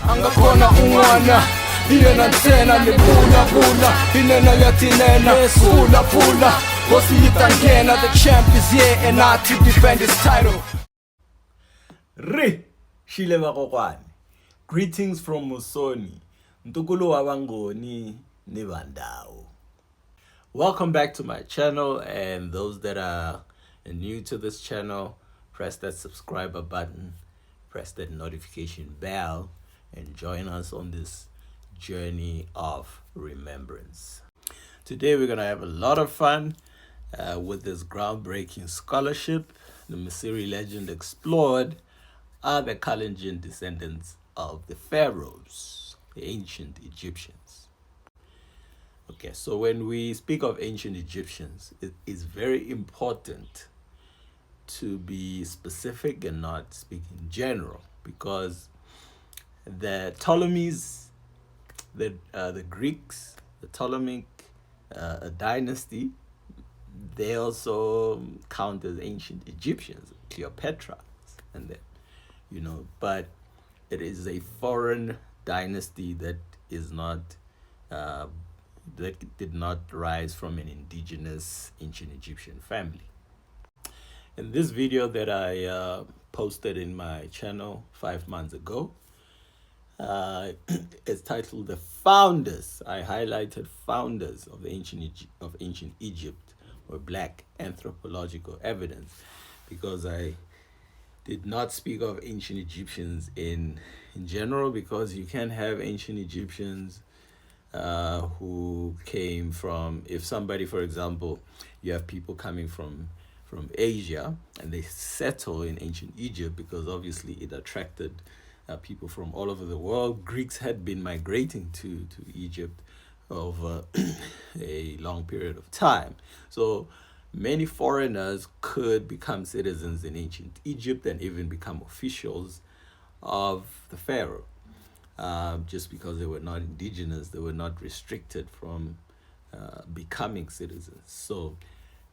Angakona unwana Yena ntena ni bula Inena yatinena Pula Bosi yitangena The champ is here and I to defend his title. Shile bakokwane. Greetings from Musoni. Ntukulu wabangoni ni bandao. Welcome back to my channel, and those that are new to this channel, press that subscriber button, press that notification bell, and join us on this journey of remembrance. Today we're going to have a lot of fun with this groundbreaking scholarship. The Misiri Legend Explored are the Kalenjin descendants of the pharaohs, the ancient Egyptians. Okay, so when we speak of ancient Egyptians, it is very important to be specific and not speak in general, because the Ptolemies, the Greeks, the Ptolemaic dynasty, they also count as ancient Egyptians, Cleopatra, and then, but it is a foreign dynasty that is not that did not rise from an indigenous ancient Egyptian family. In this video that I posted in my channel 5 months ago, it's titled "The Founders." I highlighted founders of the ancient Egypt or Black anthropological evidence, because I did not speak of ancient Egyptians in general, because you can have ancient Egyptians who came from, if somebody, for example, you have people coming from Asia and they settle in ancient Egypt because obviously it attracted people from all over the world. Greeks had been migrating to Egypt over a long period of time. So many foreigners could become citizens in ancient Egypt and even become officials of the pharaoh. Just because they were not indigenous, they were not restricted from becoming citizens. So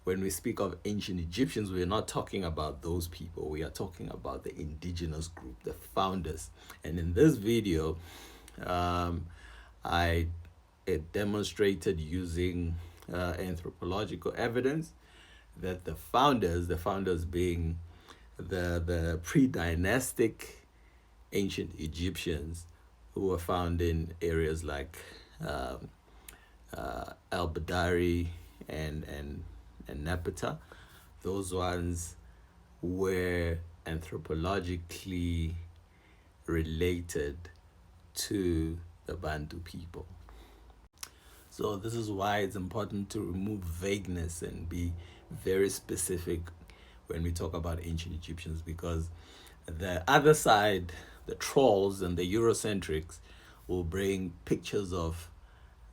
when we speak of ancient Egyptians, we're not talking about those people. We are talking about the indigenous group, the founders. And in this video, I demonstrated using anthropological evidence that the founders being the pre-dynastic ancient Egyptians who were found in areas like Al-Badari and Napata, those ones were anthropologically related to the Bantu people. So this is why it's important to remove vagueness and be very specific when we talk about ancient Egyptians, because the other side, the trolls and the Eurocentrics, will bring pictures of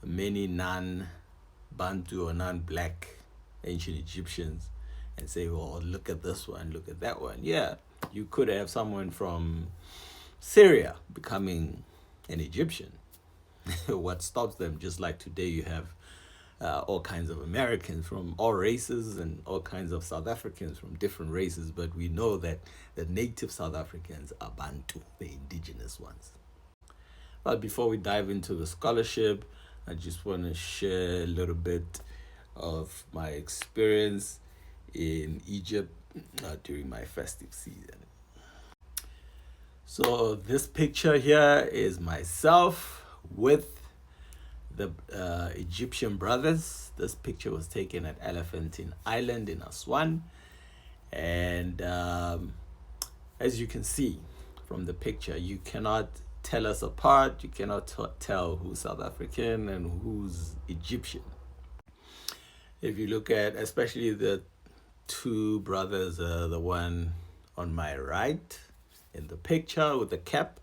many non-Bantu or non-Black ancient Egyptians and say, well, look at this one, look at that one. Yeah, you could have someone from Syria becoming an Egyptian. What stops them? Just like today you have all kinds of Americans from all races and all kinds of South Africans from different races, but we know that the native South Africans are Bantu, the indigenous ones. But before we dive into the scholarship, I just want to share a little bit of my experience in Egypt during my festive season. So this picture here is myself with the Egyptian brothers. This picture was taken at Elephantine Island in Aswan, and as you can see from the picture, you cannot tell us apart. You cannot tell who's South African and who's Egyptian. If you look at especially the two brothers, the one on my right in the picture with the cap,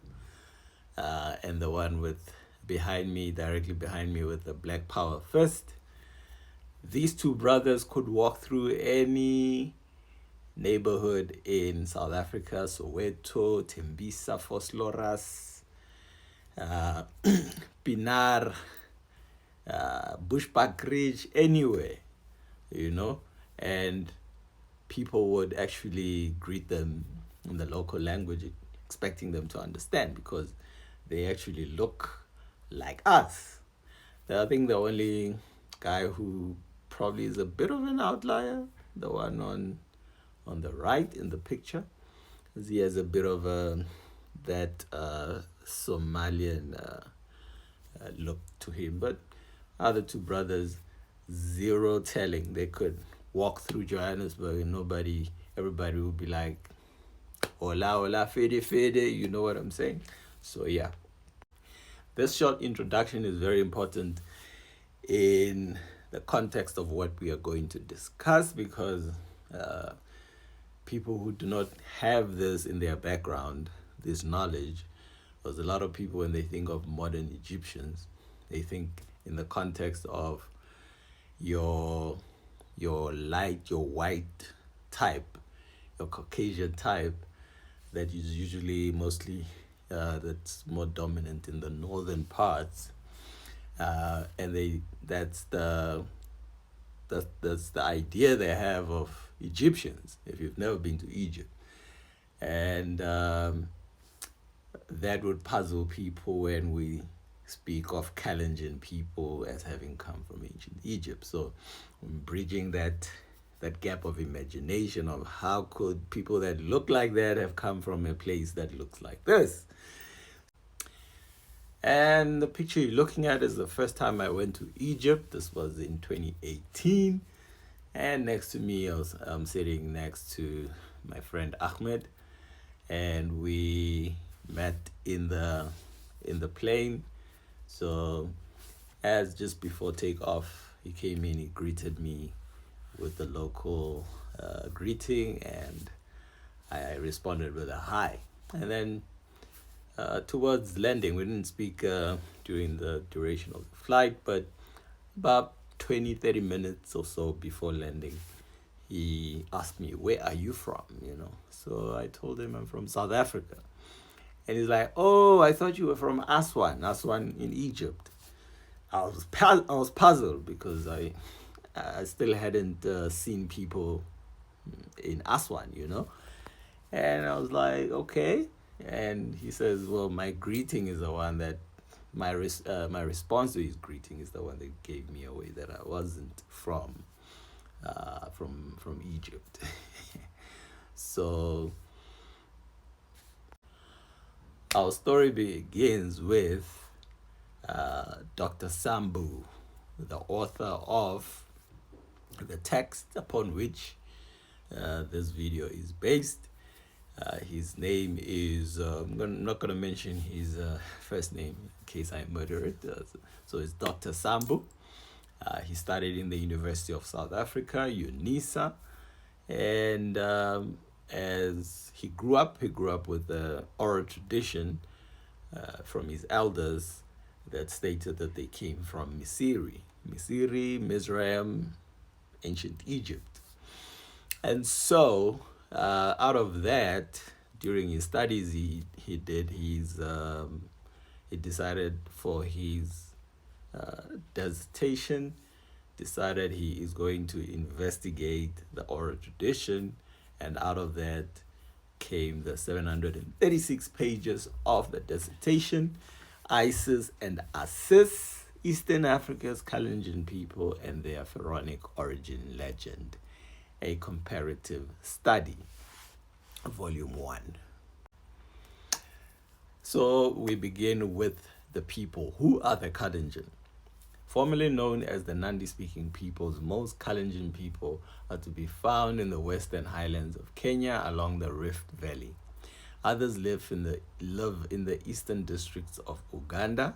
and the one directly behind me with the Black Power fist. These two brothers could walk through any neighborhood in South Africa, Soweto, Tembisa, Vosloorus, Pinar, Bushbuckridge, anywhere, and people would actually greet them in the local language, expecting them to understand, because they actually look like us. I think the only guy who probably is a bit of an outlier, the one on the right in the picture, is he has a bit of that Somalian look to him. But other two brothers, zero telling. They could walk through Johannesburg and everybody would be like, hola, hola, fede, fede, you know what I'm saying? So yeah, this short introduction is very important in the context of what we are going to discuss, because people who do not have this in their background, this knowledge, because a lot of people, when they think of modern Egyptians, they think in the context of your light, your white type, your Caucasian type, that is usually mostly that's more dominant in the northern parts, and that's the idea they have of Egyptians, if you've never been to Egypt. And that would puzzle people when we speak of Kalenjin people as having come from ancient Egypt. So I'm bridging that gap of imagination of how could people that look like that have come from a place that looks like this. And the picture you're looking at is the first time I went to Egypt. This was in 2018. And next to me, I'm sitting next to my friend Ahmed, and we met in the plane. So as just before takeoff, he came in, he greeted me with the local greeting, and I responded with a hi. And then towards landing, we didn't speak during the duration of the flight, but about 20-30 minutes or so before landing, he asked me, where are you from, So I told him I'm from South Africa. And he's like, oh, I thought you were from Aswan in Egypt. I was puzzled because I still hadn't seen people in Aswan, And I was like, okay. And he says, well, my greeting is the one that my response to his greeting is the one that gave me away that I wasn't from Egypt. So our story begins with Dr. Sambu, the author of the text upon which this video is based. His name is, I'm not going to mention his first name in case I murder it. So it's Dr. Sambu. He studied in the University of South Africa, UNISA. And as he grew up with the oral tradition from his elders that stated that they came from Misiri, Mizraim, ancient Egypt. And so out of that, during his studies, he decided for his dissertation, decided he is going to investigate the oral tradition, and out of that came the 736 pages of the dissertation, Asiis and Asiis, Eastern Africa's Kalenjin people and their Pharaonic origin legend, a comparative study, volume 1. So we begin with the people. Who are the Kalenjin? Formerly known as the Nandi-speaking peoples, most Kalenjin people are to be found in the western highlands of Kenya along the Rift Valley. Others live in the eastern districts of Uganda,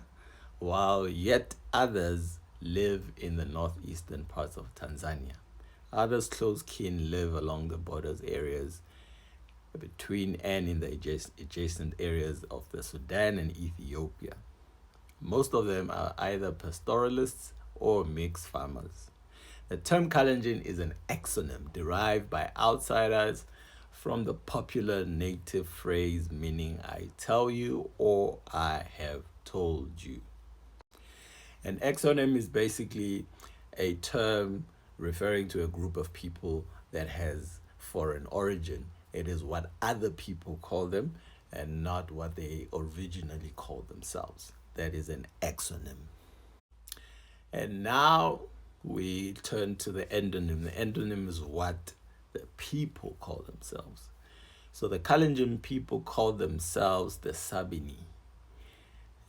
while yet others live in the northeastern parts of Tanzania. Others close kin live along the borders areas between and in the adjacent areas of the Sudan and Ethiopia. Most of them are either pastoralists or mixed farmers. The term Kalenjin is an exonym derived by outsiders from the popular native phrase meaning I tell you or I have told you. An exonym is basically a term referring to a group of people that has foreign origin. It is what other people call them, and not what they originally called themselves. That is an exonym. And now we turn to the endonym. The endonym is what the people call themselves. So the Kalenjin people call themselves the Sabini.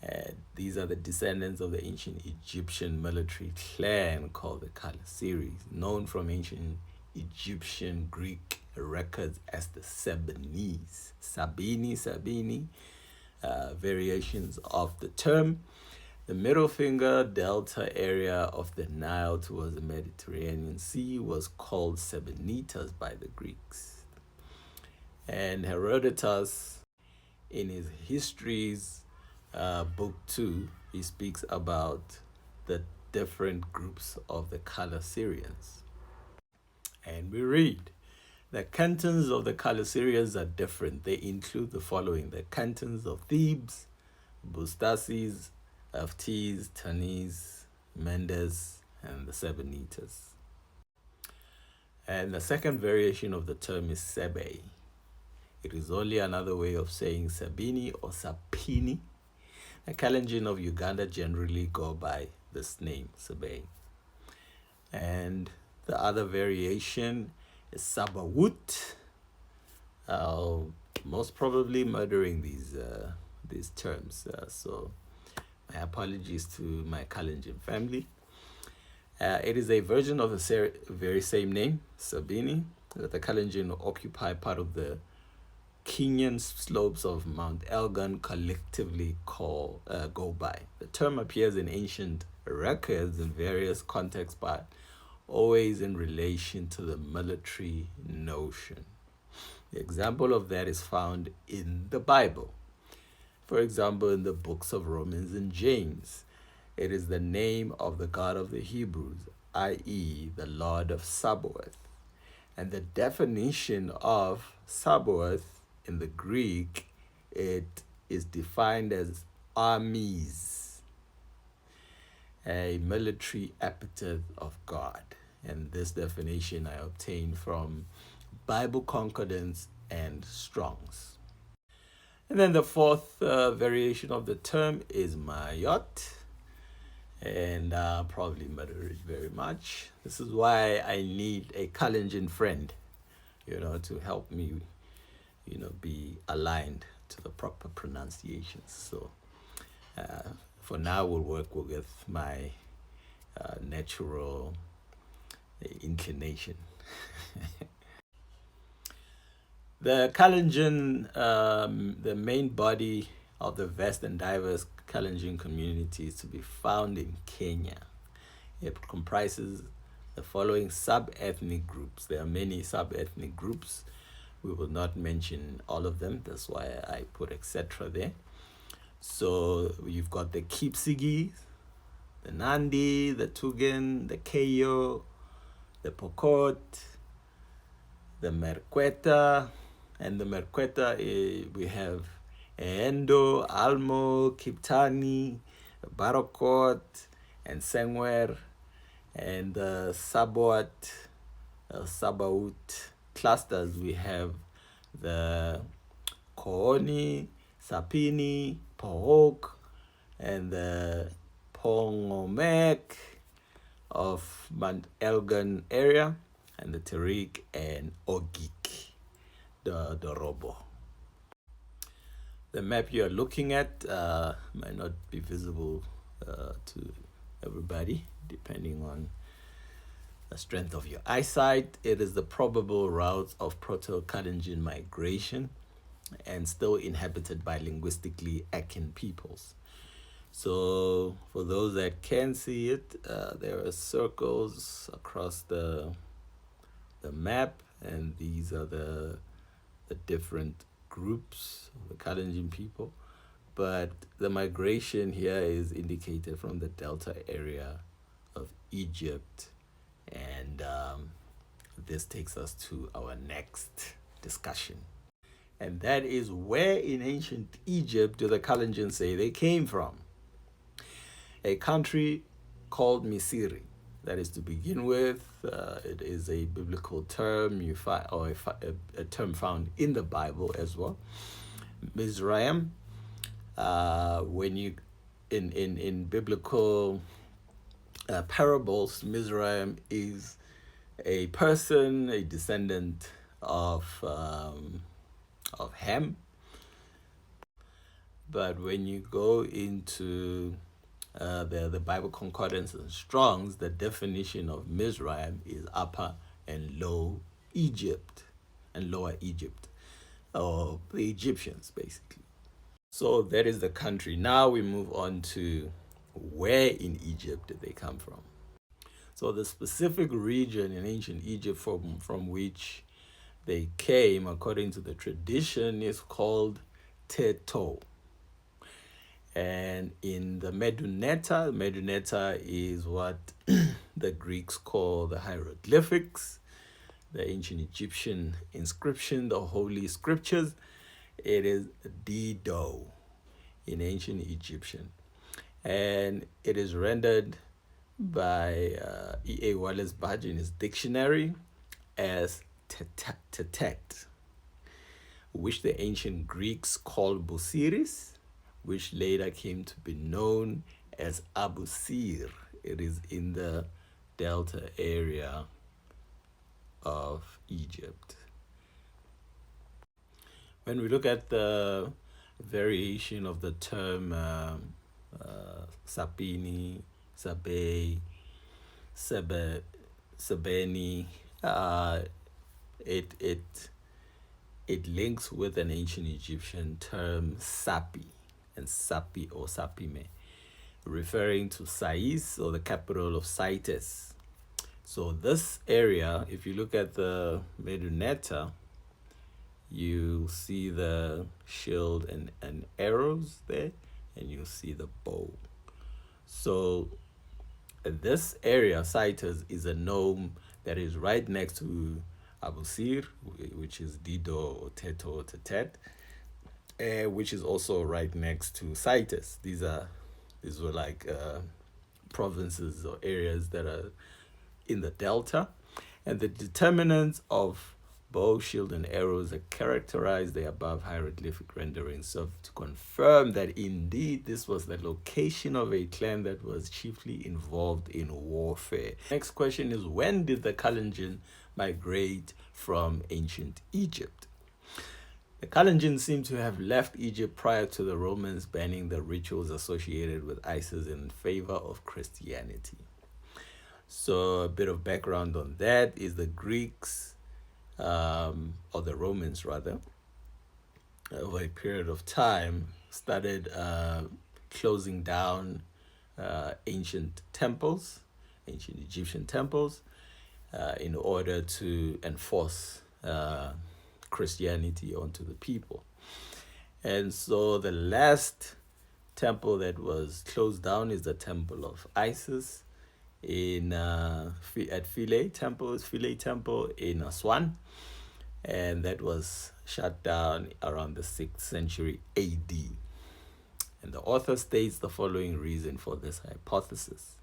And these are the descendants of the ancient Egyptian military clan called the Kalenjin, known from ancient Egyptian Greek records as the Sabinese. Sabini, variations of the term. The middle finger delta area of the Nile towards the Mediterranean Sea was called Sabinitas by the Greeks. And Herodotus, in his histories, book 2, he speaks about the different groups of the Kalenjins. And we read, the cantons of the Kalenjins are different. They include the following: the cantons of Thebes, Bustasis, Aftis, Tanis, Mendes, and the Sabinitas. And the second variation of the term is Sebe. It is only another way of saying Sabini or Sapini. The Kalenjin of Uganda generally go by this name, Sebe. And the other variation is Sabawut. Most probably murdering these terms. So my apologies to my Kalenjin family. It is a version of the very same name, Sabini, that the Kalenjin occupy part of the Kenyan slopes of Mount Elgon collectively go by. The term appears in ancient records in various contexts, but always in relation to the military notion. The example of that is found in the Bible. For example, in the books of Romans and James, it is the name of the God of the Hebrews, i.e., the Lord of Sabaoth. And the definition of Sabaoth in the Greek, it is defined as armies, a military epithet of God. And this definition I obtained from Bible Concordance and Strong's. And then the fourth variation of the term is Mayot. And I'll probably murder it very much. This is why I need a Kalenjin friend, to help me, be aligned to the proper pronunciations. So for now, we'll work with my natural inclination. The Kalenjin, the main body of the vast and diverse Kalenjin community is to be found in Kenya. It comprises the following sub-ethnic groups. There are many sub-ethnic groups. We will not mention all of them. That's why I put etc. there. So you've got the Kipkoeech, the Nandi, the Tugen, the Keyo, the Pokot, the Merkweta. And the Merkweta, we have Endo, Almo, Kiptani, Barokot, and Sengwer, and the Sabaot clusters. We have the Kooni, Sapini, Pohok, and the Pongomek of Mount Elgon area, and the Tarik and Ogik, the Robo. The map you are looking at might not be visible to everybody, depending on the strength of your eyesight. It is the probable route of Proto-Kalenjin migration and still inhabited by linguistically akin peoples. So for those that can see it, there are circles across the map, and these are the different groups of the Kalenjin people. But the migration here is indicated from the delta area of Egypt, and this takes us to our next discussion. And that is, where in ancient Egypt do the Kalenjin say they came from? A country called Misiri. That is, to begin with, it is a biblical term a term found in the Bible as well. Mizraim. When you in biblical parables, Mizraim is a person, a descendant of Ham. But when you go into the Bible Concordance and Strong's, the definition of Mizraim is Upper and Low Egypt and Lower Egypt, or the Egyptians, basically. So that is the country. Now we move on to where in Egypt did they come from. So the specific region in ancient Egypt from which they came, according to the tradition, is called Teto. And in the Meduneta is what the Greeks call the hieroglyphics, the ancient Egyptian inscription, the Holy Scriptures. It is Dido in ancient Egyptian. And it is rendered by E.A. Wallace Budge in his dictionary as Tetet, which the ancient Greeks called Busiris, which later came to be known as Abusir. It is in the delta area of Egypt. When we look at the variation of the term Sapini, Sabe, Sabeni, it links with an ancient Egyptian term Sapi, and Sapi or Sapime, referring to Sais, or the capital of Cites. So this area, if you look at the Meduneta, you see the shield and arrows there, and you see the bow. So this area, Cites, is a nome that is right next to Abusir, which is Dido or Teto or Tetet, which is also right next to Cites. These were like provinces or areas that are in the delta, and the determinants of bow, shield, and arrows that characterize the above hieroglyphic renderings serve to confirm that indeed this was the location of a clan that was chiefly involved in warfare. Next question is, when did the Kalenjin migrate from ancient Egypt? The Kalenjin seem to have left Egypt prior to the Romans banning the rituals associated with Isis in favor of Christianity. So a bit of background on that is the Greeks, or the Romans rather, over a period of time started closing down ancient temples, ancient Egyptian temples, in order to enforce Christianity onto the people. And so the last temple that was closed down is the temple of Isis at Philae Temple in Aswan, and that was shut down around the 6th century AD. And the author states the following reason for this hypothesis.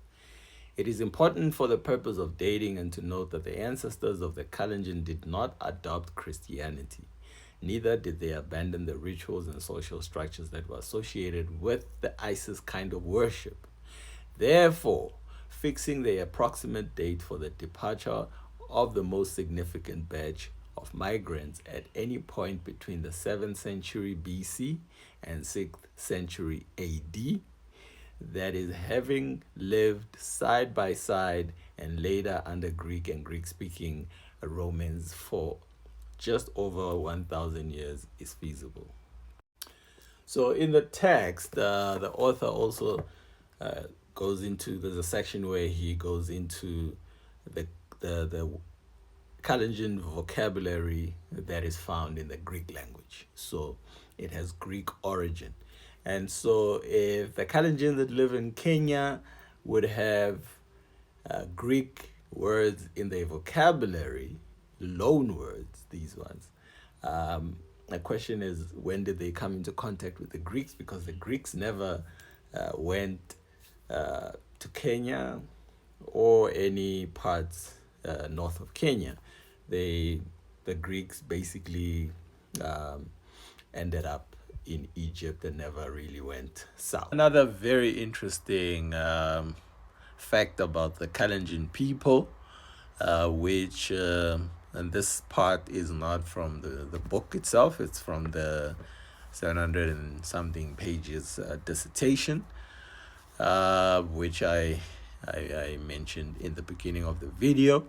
It is important for the purpose of dating and to note that the ancestors of the Kalenjin did not adopt Christianity. Neither did they abandon the rituals and social structures that were associated with the Isis kind of worship. Therefore, fixing the approximate date for the departure of the most significant batch of migrants at any point between the 7th century BC and 6th century AD, that is, having lived side by side and later under Greek and Greek-speaking Romans for just over 1,000 years, is feasible. So in the text, the author also there's a section where he goes into the Kalenjin vocabulary that is found in the Greek language. So it has Greek origin. And so if the Kalenjin that live in Kenya would have Greek words in their vocabulary, loan words, these ones, the question is, when did they come into contact with the Greeks? Because the Greeks never went to Kenya or any parts north of Kenya. The Greeks basically ended up in Egypt and never really went south. Another very interesting fact about the Kalenjin people, which, and this part is not from the book itself, it's from the 700 and something pages dissertation, which I mentioned in the beginning of the video.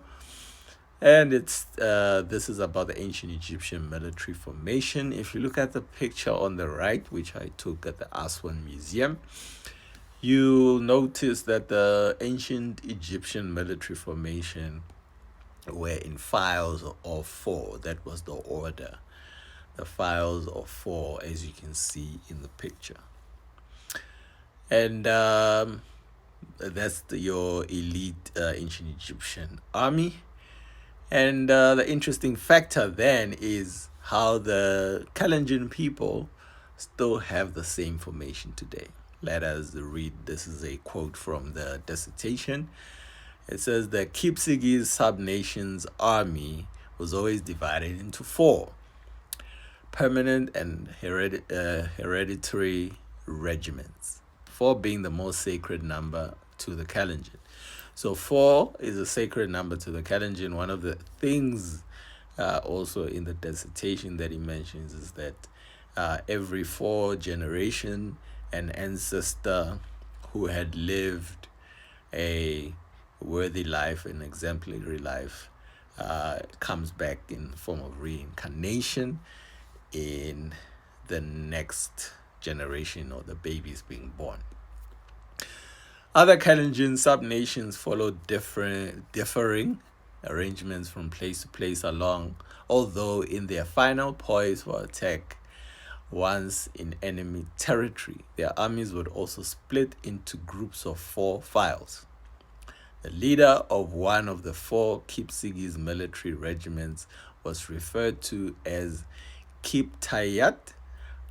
And it's this is about the ancient Egyptian military formation. If you look at the picture on the right, which I took at the Aswan Museum, you'll notice that the ancient Egyptian military formation were in files of 4. That was the order. The files of 4, as you can see in the picture. And that's your elite ancient Egyptian army. And the interesting factor then is how the Kalenjin people still have the same formation today. Let us read. This is a quote from the dissertation. It says the Kipkoeech sub-nation's army was always divided into 4 permanent and hereditary regiments, 4 being the most sacred number to the Kalenjin. So 4 is a sacred number to the Kalenjin. One of the things also in the dissertation that he mentions is that every 4 generation, an ancestor who had lived a worthy life, an exemplary life, comes back in the form of reincarnation in the next generation, or the babies being born. Other Kalenjin sub-nations followed differing arrangements from place to place along, although in their final poise for attack, once in enemy territory, their armies would also split into groups of 4 files. The leader of one of the 4 Kipkoeech military regiments was referred to as Kiptayat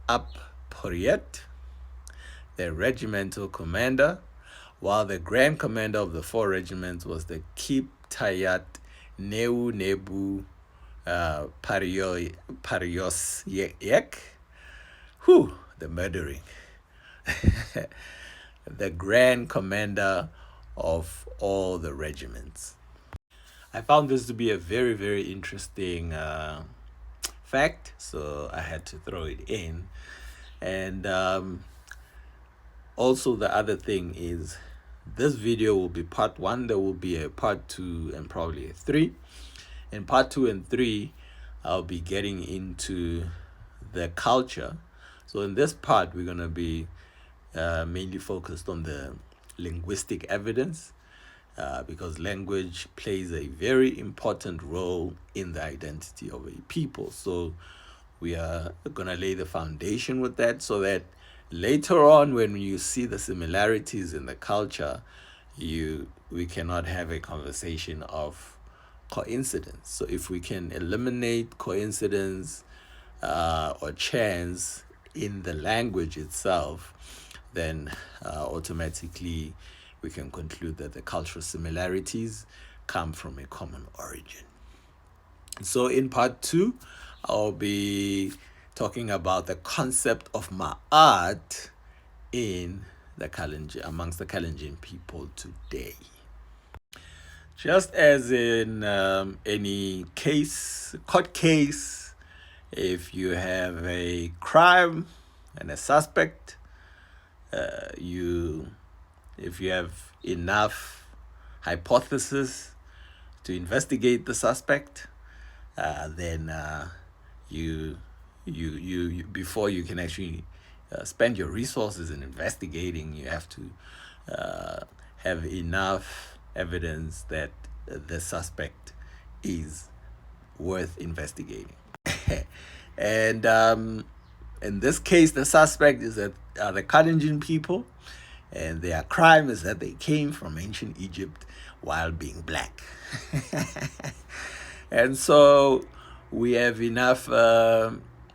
Ap Poriet, the regimental commander, while the grand commander of the 4 regiments was the Kiptayat Neu Nebu Parios Yek. The murdering. The grand commander of all the regiments. I found this to be a very, very interesting fact, so I had to throw it in. And also the other thing is, this video will be part 1. There will be a part 2 and probably a 3. In part 2 and 3, I'll be getting into the culture. So in this part, we're going to be mainly focused on the linguistic evidence, because language plays a very important role in the identity of a people. So we are going to lay the foundation with that, so that later on, when you see the similarities in the culture, we cannot have a conversation of coincidence. So if we can eliminate coincidence or chance in the language itself, then automatically we can conclude that the cultural similarities come from a common origin. So in part 2, I'll be talking about the concept of ma'at in the Kalenjin, amongst the Kalenjin people today. Just as in any court case, if you have a crime and a suspect, if you have enough hypothesis to investigate the suspect, then you before you can actually spend your resources in investigating, you have to have enough evidence that the suspect is worth investigating. And in this case, the suspect is the Kalenjin people, and their crime is that they came from ancient Egypt while being black. And so we have enough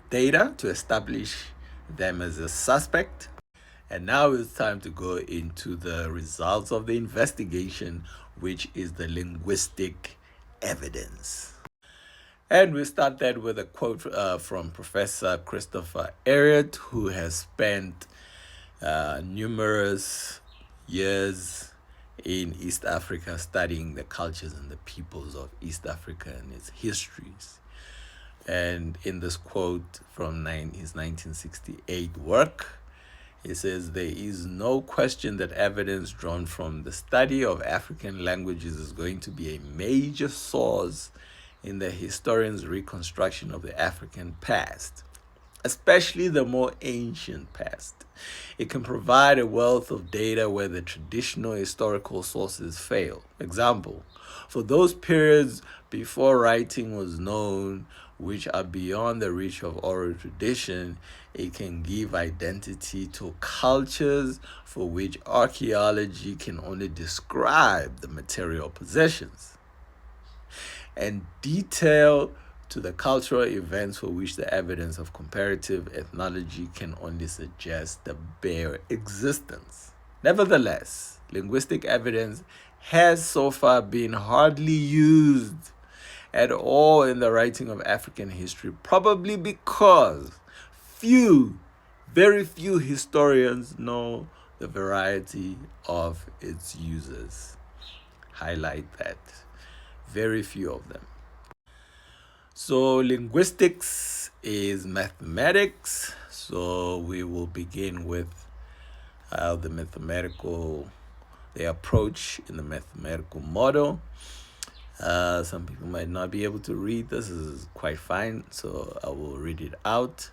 data to establish them as a suspect. And now it's time to go into the results of the investigation, which is the linguistic evidence. And we start that with a quote from Professor Christopher Elliott, who has spent numerous years in East Africa studying the cultures and the peoples of East Africa and its histories. And in this quote from his 1968 work, he says, "There is no question that evidence drawn from the study of African languages is going to be a major source in the historian's reconstruction of the African past, especially the more ancient past. It can provide a wealth of data where the traditional historical sources fail. Example, for those periods before writing was known, which are beyond the reach of oral tradition, it can give identity to cultures for which archaeology can only describe the material possessions, and detail to the cultural events for which the evidence of comparative ethnology can only suggest the bare existence. Nevertheless, linguistic evidence has so far been hardly used at all in the writing of African history, probably because very few historians know the variety of its users." Highlight that. Very few of them. So linguistics is mathematics. So we will begin with the approach in the mathematical model. Some people might not be able to read. This is quite fine, so I will read it out.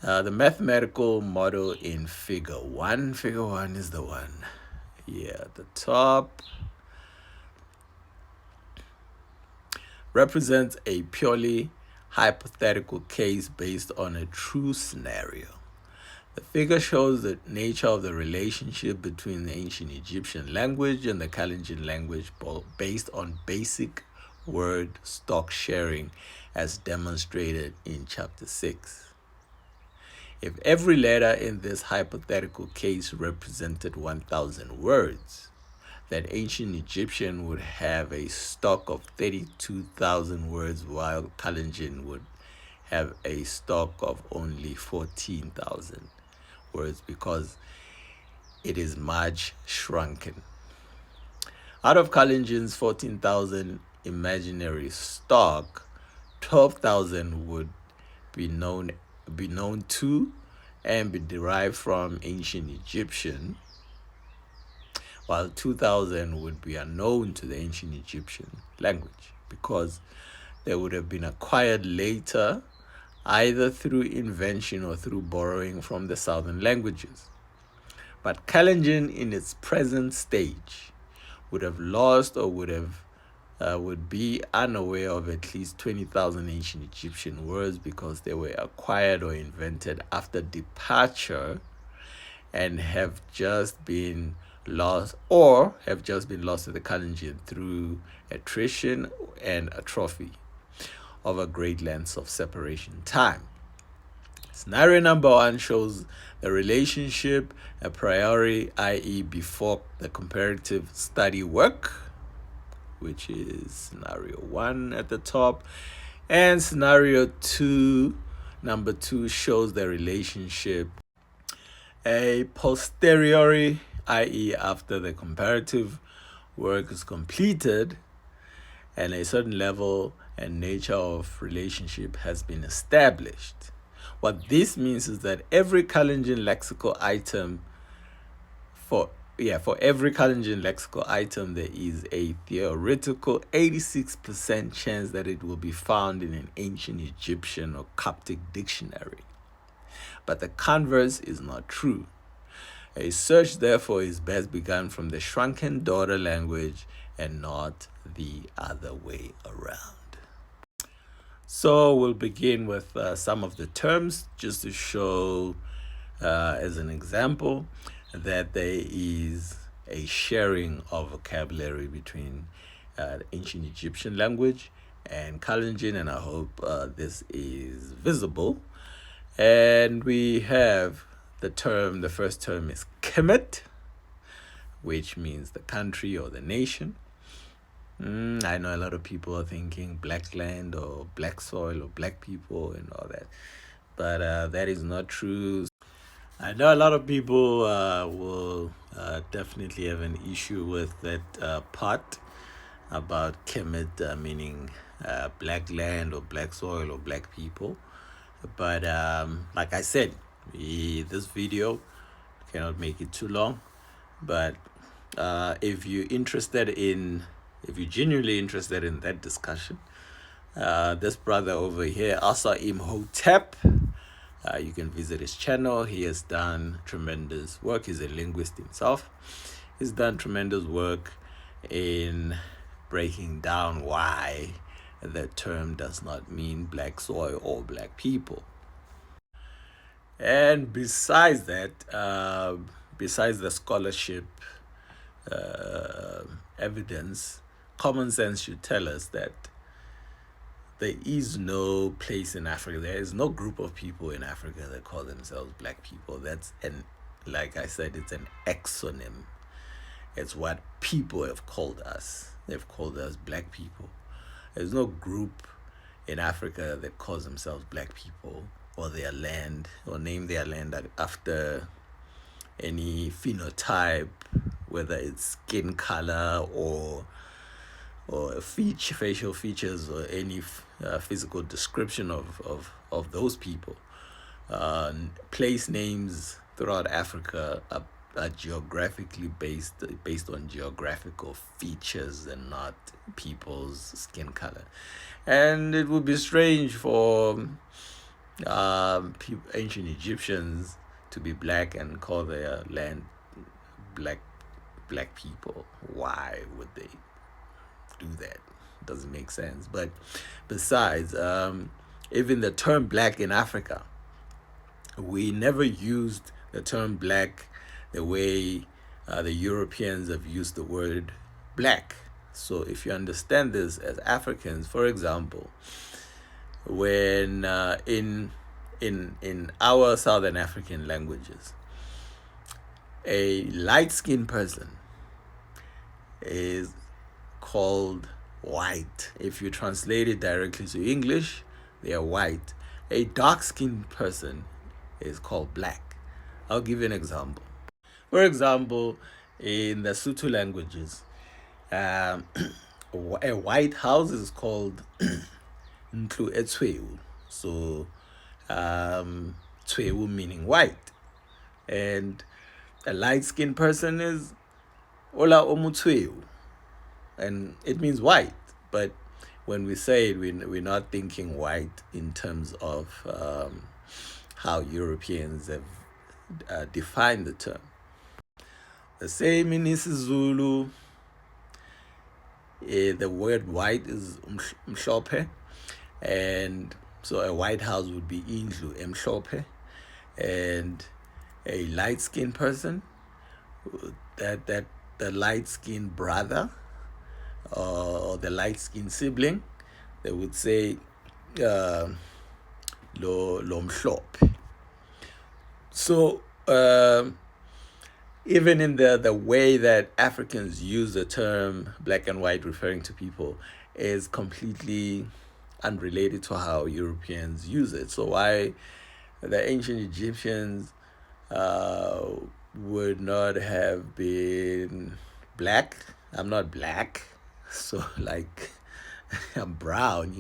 The mathematical model in figure 1. Figure 1 is the one here at the top. Represents a purely hypothetical case based on a true scenario. The figure shows the nature of the relationship between the ancient Egyptian language and the Kalenjin language based on basic word stock sharing as demonstrated in chapter 6. If every letter in this hypothetical case represented 1,000 words, then ancient Egyptian would have a stock of 32,000 words, while Kalenjin would have a stock of only 14,000 words because it is much shrunken. Out of Kalenjin's 14,000 imaginary stock, 12,000 would be known to and be derived from ancient Egyptian, while 2,000 would be unknown to the ancient Egyptian language because they would have been acquired later, either through invention or through borrowing from the southern languages. But Kalenjin in its present stage would have lost or would be unaware of at least 20,000 ancient Egyptian words because they were acquired or invented after departure and have just been lost to the Kalenjin through attrition and atrophy over great lengths of separation time. Scenario number 1 shows the relationship a priori, i.e. before the comparative study work, which is scenario 1 at the top. And scenario 2, number 2, shows the relationship a posteriori, i.e. after the comparative work is completed and a certain level and nature of relationship has been established. What this means is that every Kalenjin lexical item, for every Kalenjin lexical item, there is a theoretical 86% chance that it will be found in an ancient Egyptian or Coptic dictionary. But the converse is not true. A search, therefore, is best begun from the shrunken daughter language and not the other way around. So we'll begin with some of the terms just to show, as an example, that there is a sharing of vocabulary between the ancient Egyptian language and Kalenjin, and I hope this is visible. And we have the first term is Kemet, which means the country or the nation. I know a lot of people are thinking black land or black soil or black people and all that, but that is not true. I know a lot of people will definitely have an issue with that part about Kemet meaning black land or black soil or black people. But like I said, this video cannot make it too long. But if you're genuinely interested in that discussion, this brother over here, Asa Imhotep, you can visit his channel. He has done tremendous work. He's a linguist himself. He's done tremendous work in breaking down why the term does not mean black soil or black people. And besides that, besides the scholarship evidence, common sense should tell us that there is no place in Africa, there is no group of people in Africa that call themselves black people. Like I said, it's an exonym. It's what people have called us. They've called us black people. There's no group in Africa that calls themselves black people or their land or name their land after any phenotype, whether it's skin color or facial features or any physical description of those people. Place names throughout Africa are geographically based on geographical features and not people's skin color. And it would be strange for ancient Egyptians to be black and call their land black people. Why would they do that? Doesn't make sense. But besides, even the term black in Africa, we never used the term black the way the Europeans have used the word black. So if you understand this as Africans, for example, when in our Southern African languages, a light-skinned person is called white. If you translate it directly to English, they are white. A dark-skinned person is called black. I'll give you an example. For example, in the Sotho languages, a white house is called Ntlu Etshweu. So, Tshweu meaning white. And a light-skinned person is Ola Omutshweu. And it means white. But when we say it, we're not thinking white in terms of how Europeans have defined the term. The same in isiZulu. The word white is mhlophe, and so a white house would be indlu emhlophe, and a light-skinned person, that the light-skinned brother or the light-skinned sibling, they would say lo mhlophe. So even in the way that Africans use the term black and white referring to people is completely unrelated to how Europeans use it. So why the ancient Egyptians would not have been black? I'm not black, so like I'm brown,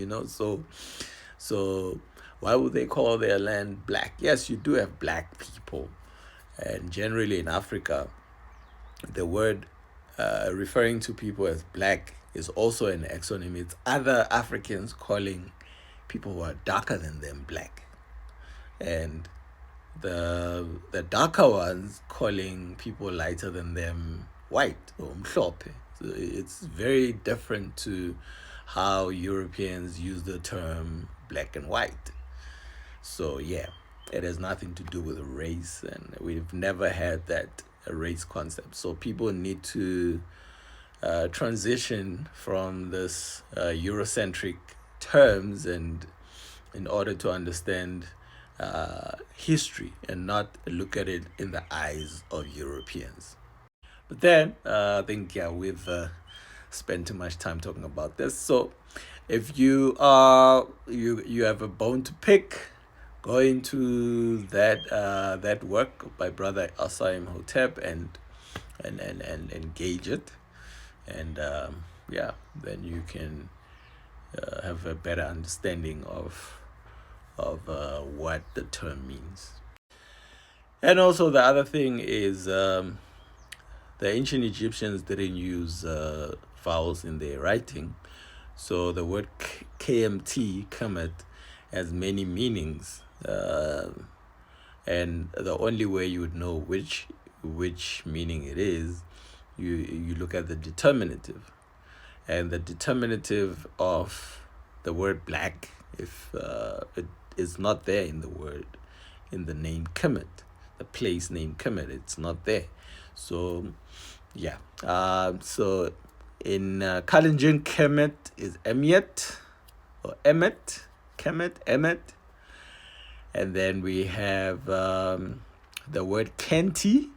so why would they call their land black? Yes, you do have black people. And generally in Africa, the word referring to people as black is also an exonym. It's other Africans calling people who are darker than them black. And the darker ones calling people lighter than them white or mhlophe. So it's very different to how Europeans use the term black and white. So yeah, it has nothing to do with race, and we've never had that race concept. So people need to transition from this Eurocentric terms, and in order to understand history and not look at it in the eyes of Europeans. But then I think we've spend too much time talking about this. So if you are you have a bone to pick, go into that work by Brother Asaim Hotep and engage it, and then you can have a better understanding of what the term means. And also the other thing is the ancient Egyptians didn't use vowels in their writing, so the word KMT, Kemet, has many meanings, and the only way you would know which meaning it is, you look at the determinative, and the determinative of the word black, if it is not there in the name Kemet, the place name Kemet, it's not there. So so in Kalenjin, Kemet is Emiet or Emet, Kemet, Emet. And then we have the word Kenti.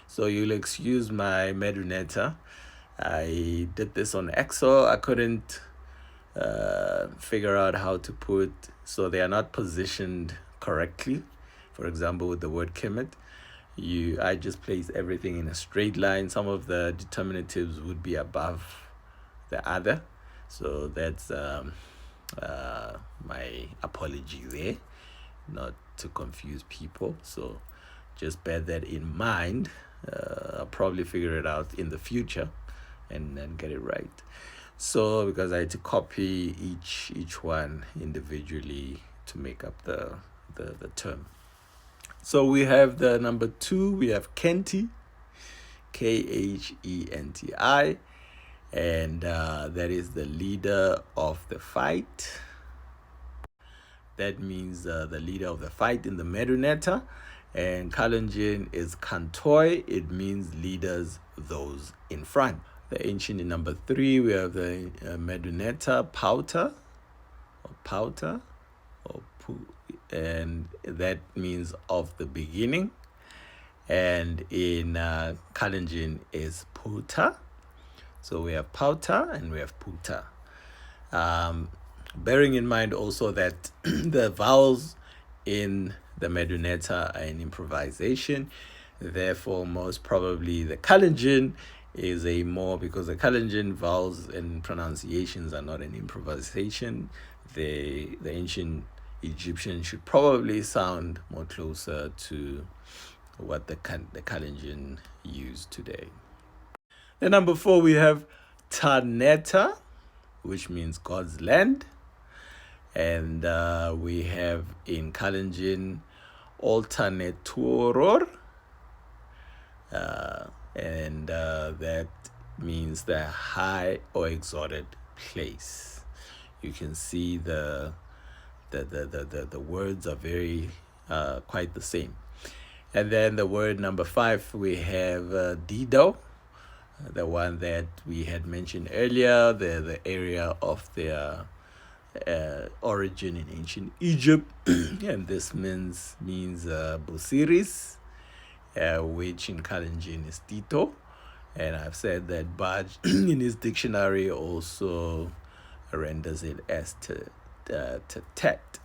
So you'll excuse my Meduneta. I did this on Excel. I couldn't figure out how to put, so they are not positioned correctly. For example, with the word Kemet, I just place everything in a straight line. Some of the determinatives would be above the other. So that's my apology there, not to confuse people. So just bear that in mind. I'll probably figure it out in the future and then get it right. So because I had to copy each one individually to make up the term. So we have the number 2, we have Kenti, Khenti, and that is the leader of the fight. That means the leader of the fight in the Meduneta. And Kalenjin is Kantoi. It means leaders, those in front. The ancient in number 3, we have the Meduneta Pauta, and that means of the beginning. And in Kalenjin is Puta. So we have Pauta and we have Puta. Bearing in mind also that the vowels in the Meduneta are an improvisation. Therefore, most probably the Kalenjin is because the Kalenjin vowels and pronunciations are not an improvisation. The ancient Egyptian should probably sound more closer to what the Kalenjin use today. Then number 4, we have Taneta, which means God's land. And we have in Kalenjin Alternatoror, and that means the high or exalted place. You can see the words are very quite the same. And then the word number 5, we have Dido, the one that we had mentioned earlier, the area of their origin in ancient Egypt, and this means Busiris, which in Kalenjin is Tito. And I've said that Baj in his dictionary also renders it as Tetet,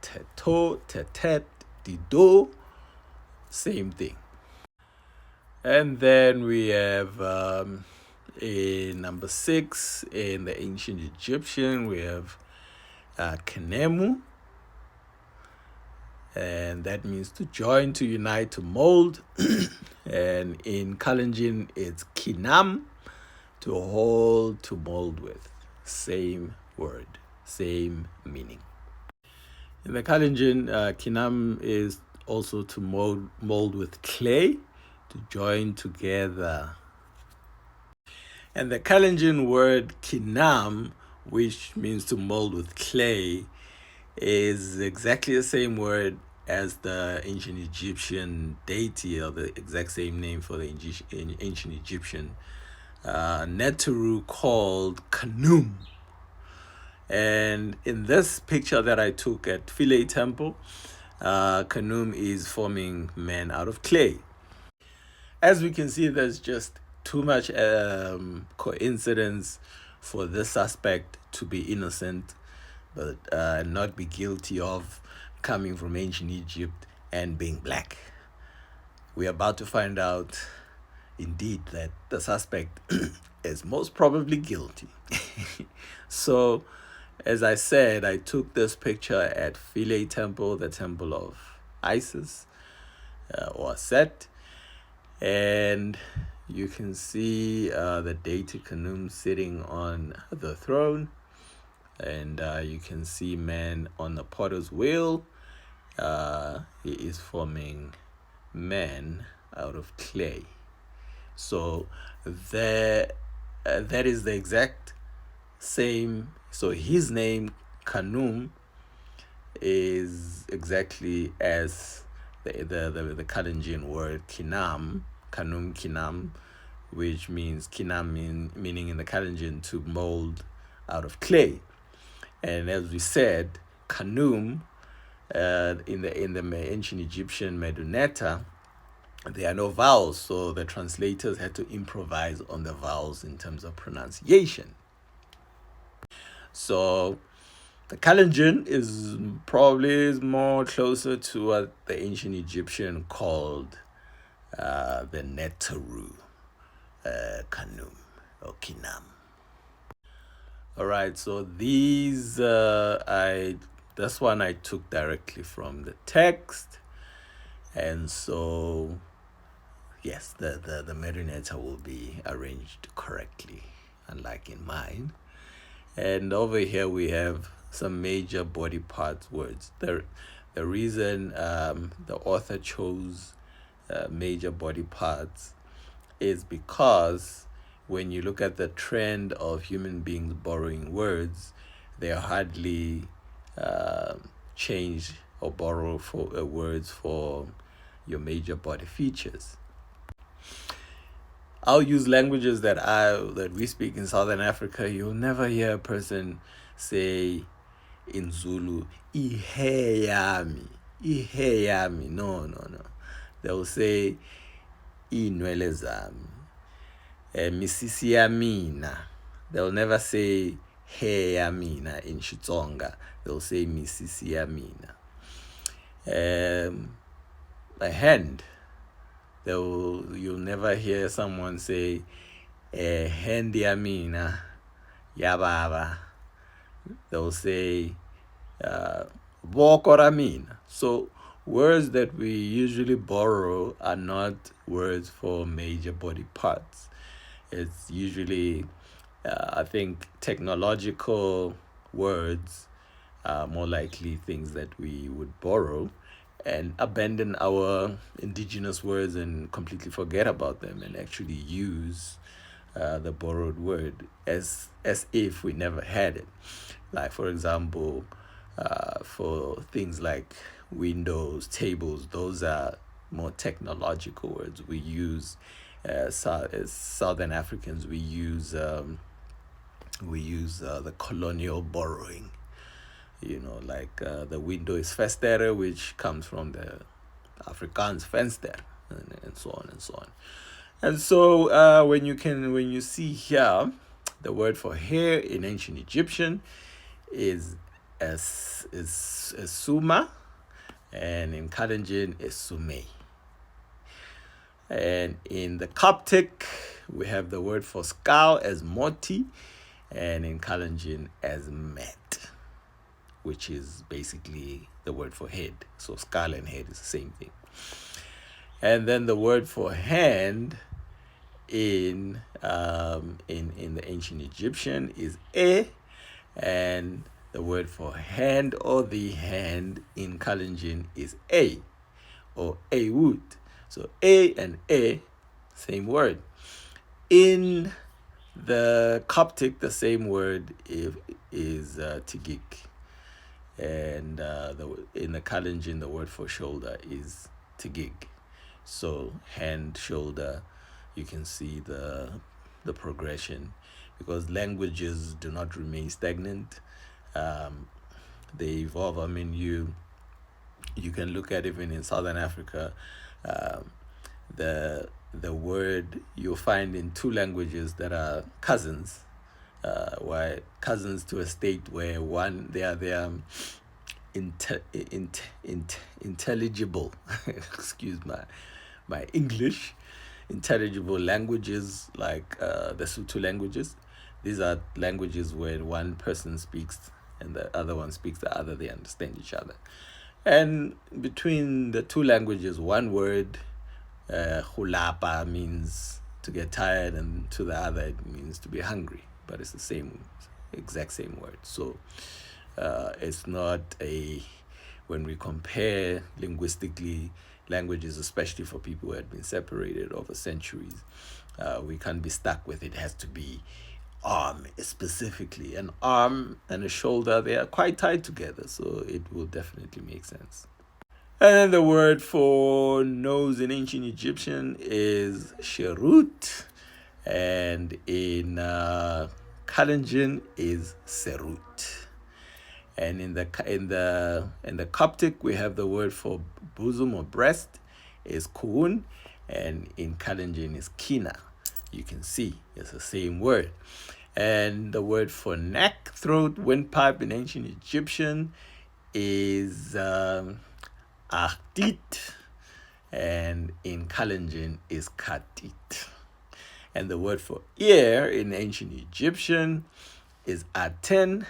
Teto, Tetet, Dido, same thing. And then we have in number 6, in the ancient Egyptian, we have Kenemu, and that means to join, to unite, to mold. And in Kalenjin, it's Kinam, to hold, to mold with. Same word, same meaning. In the Kalenjin, Kinam is also to mold with clay, to join together. And the Kalenjin word kinam, which means to mold with clay, is exactly the same word as the ancient Egyptian deity, or the exact same name for the ancient Egyptian Neteru, called Khnum. And in this picture that I took at Philae Temple, Khnum is forming men out of clay. As we can see, there's just too much coincidence for this suspect to be innocent, but not be guilty of coming from ancient Egypt and being black. We're about to find out, indeed, that the suspect is most probably guilty. So, as I said, I took this picture at Philae Temple, the temple of Isis, or Set, and you can see the deity Khnum sitting on the throne, and you can see man on the potter's wheel. He is forming man out of clay. So that is the exact same. So his name Khnum is exactly as the Kalenjin word kinam, Khnum kinam, which means kinam meaning in the Kalenjin to mold out of clay. And as we said, Khnum in the ancient Egyptian Medunetta, there are no vowels, so the translators had to improvise on the vowels in terms of pronunciation. So the Kalenjin is probably more closer to what the ancient Egyptian called the Neteru Khnum or Kinam. All right, so these this one I took directly from the text, and so yes, the Medunetta will be arranged correctly, unlike in mine. And over here we have some major body parts words. The reason the author chose major body parts is because when you look at the trend of human beings borrowing words, they hardly change or borrow for words for your major body features. I'll use languages that we speak in Southern Africa. You'll never hear a person say in Zulu, iheyami, iheyami. No. They'll say inwele zami, misisi yamina. They'll never say hey yamina in Xitsonga. They'll say misisi yamina. A hand. You'll never hear someone say hand yamina, yababa. They'll say vokoramina. So words that we usually borrow are not words for major body parts. It's usually, I think, technological words are more likely things that we would borrow and abandon our indigenous words and completely forget about them and actually use the borrowed word as if we never had it. Like, for example, for things like windows, tables, those are more technological words. We use, as Southern Africans, we use the colonial borrowing. Like the window is vestere, which comes from the Afrikaans venster, and so on and so on. And so when you see here, the word for hair in ancient Egyptian is suma, and in Kalenjin is sume. And in the Coptic, we have the word for skull as moti, and in Kalenjin as met, which is basically the word for head. So skull and head is the same thing. And then the word for hand in the ancient Egyptian is e, and the word for hand or the hand in Kalenjin is a, or wood. So a and a, same word. In the Coptic, the same word is tigik. And in the Kalenjin, the word for shoulder is tigig. So hand, shoulder, you can see the progression, because languages do not remain stagnant. They evolve. I mean, you can look at even in Southern Africa, the the word you'll find in two languages that are cousins, why cousins to a state where they are intelligible. Excuse my English. Intelligible languages like the Sotho languages. These are languages where one person speaks and the other one speaks the other. They understand each other. And between the two languages, one word, hulapa, means to get tired, and to the other it means to be hungry. But it's the exact same word. So it's not when we compare linguistically languages, especially for people who had been separated over centuries, we can't be stuck with it. It has to be arm specifically. An arm and a shoulder, they are quite tied together, so it will definitely make sense. And then the word for nose in ancient Egyptian is sherut, and in Kalenjin is serut. And in the Coptic, we have the word for bosom or breast is kuun, and in Kalenjin is kina. You can see it's the same word. And the word for neck, throat, windpipe in ancient Egyptian is artit, and in Kalenjin is katit. And the word for ear in ancient Egyptian is aten,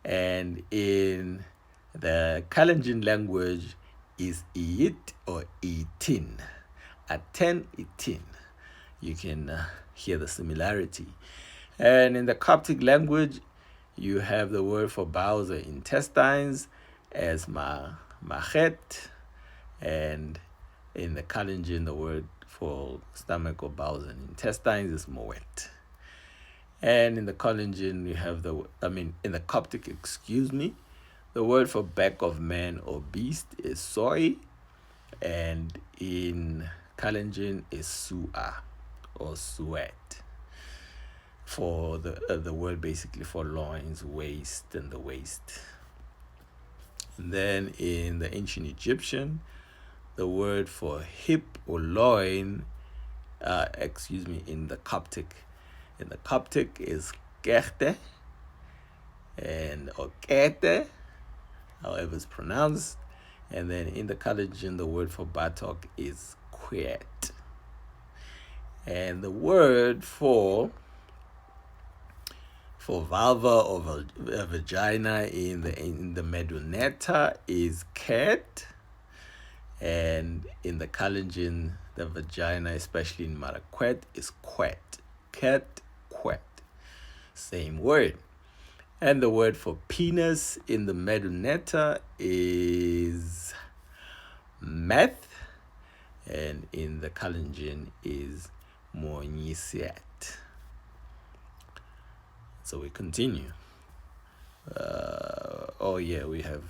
and in the Kalenjin language is iit or itin. Aten, itin. You can hear the similarity. And in the Coptic language, you have the word for bowels or intestines as machet, and in the Kalenjin, the word for stomach or bowels and intestines is moet. And in the Kalenjin, you have in the Coptic, the word for back of man or beast is soy, and in Kalenjin is su'a or sweat, for the word basically for loins, waist, and the waist. And then in the ancient Egyptian, the word for hip or loin, in the Coptic is kerte, or kete, however it's pronounced. And then in the Kalenjin, the word for buttock is kwet. And the word for vulva or vagina in the Medunetta is ket, and in the Kalenjin, the vagina, especially in Marakwet, is kwet. Ket, kwet, same word. And the word for penis in the Medunetta is meth, and in the Kalenjin is monyisiat. So we continue. We have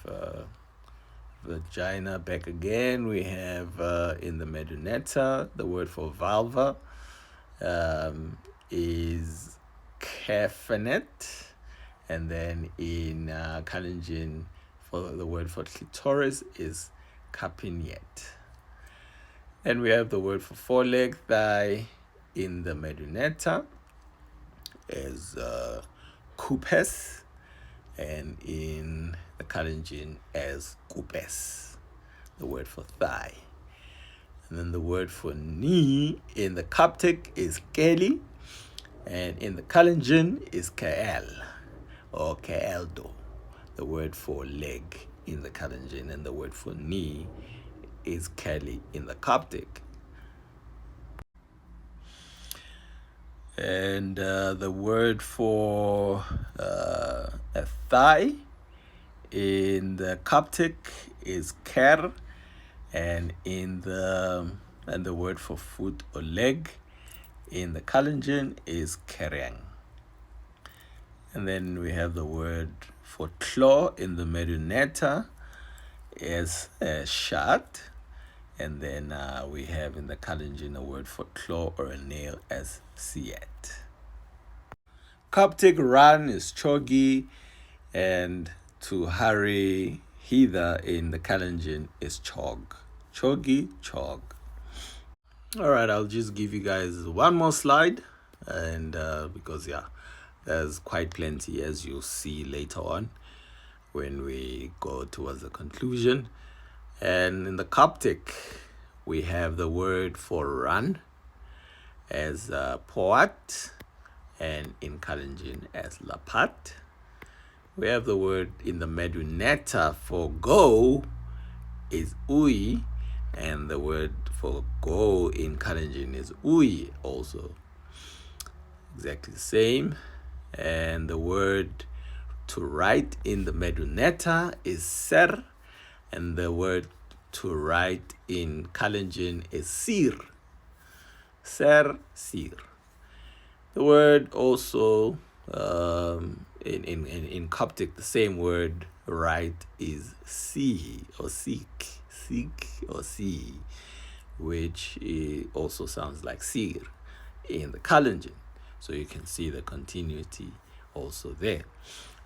vagina back again. We have in the Medunetta, the word for vulva is kefenet, and then in Kalenjin, for the word for clitoris is kapiniet. And we have the word for foreleg, thigh, in the Medunetta is kupes, and in the Kalenjin as kupes, the word for thigh. And then the word for knee in the Coptic is keli, and in the Kalenjin is kael or kaeldo, the word for leg in the Kalenjin, and the word for knee is keli in the Coptic. And the word for a thigh in the Coptic is ker, and the word for foot or leg in the Kalenjin is kereng. And then we have the word for claw in the Medunetta is shat, and then we have in the Kalenjin a word for claw or a nail as siet. Coptic run is chogi, and to hurry hither in the Kalenjin is chog. Chogi, chog. All right, I'll just give you guys one more slide, and because there's quite plenty, as you'll see later on when we go towards the conclusion. And in the Coptic, we have the word for run as poat, and in Kalenjin as lapat. We have the word in the Medunetta for go is ui, and the word for go in Kalenjin is ui also. Exactly the same. And the word to write in the Medunetta is ser, and the word to write in Kalenjin is sir. Ser, sir. The word also in Coptic, the same word write is si or seek or si, which also sounds like sir in the Kalenjin. So you can see the continuity also there.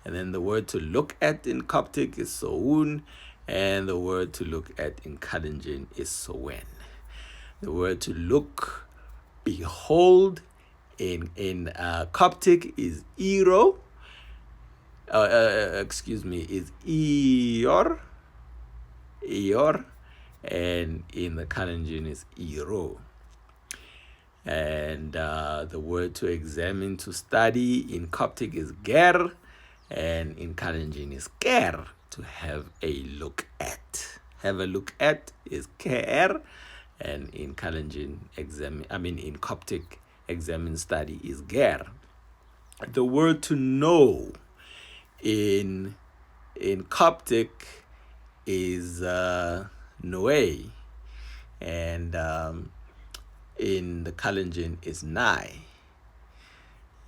And then the word to look at in Coptic is soun, and the word to look at in Kalenjin is sowen. The word to look, behold, in Coptic is iro. Is eor, and in the Kalenjin is iro. And the word to examine, to study in Coptic is ger, and in Kalenjin is ker, to have a look at. Have a look at is ker, and in Kalenjin in Coptic, examine, study is ger. The word to know in Coptic is noe, and in the Kalenjin is nai.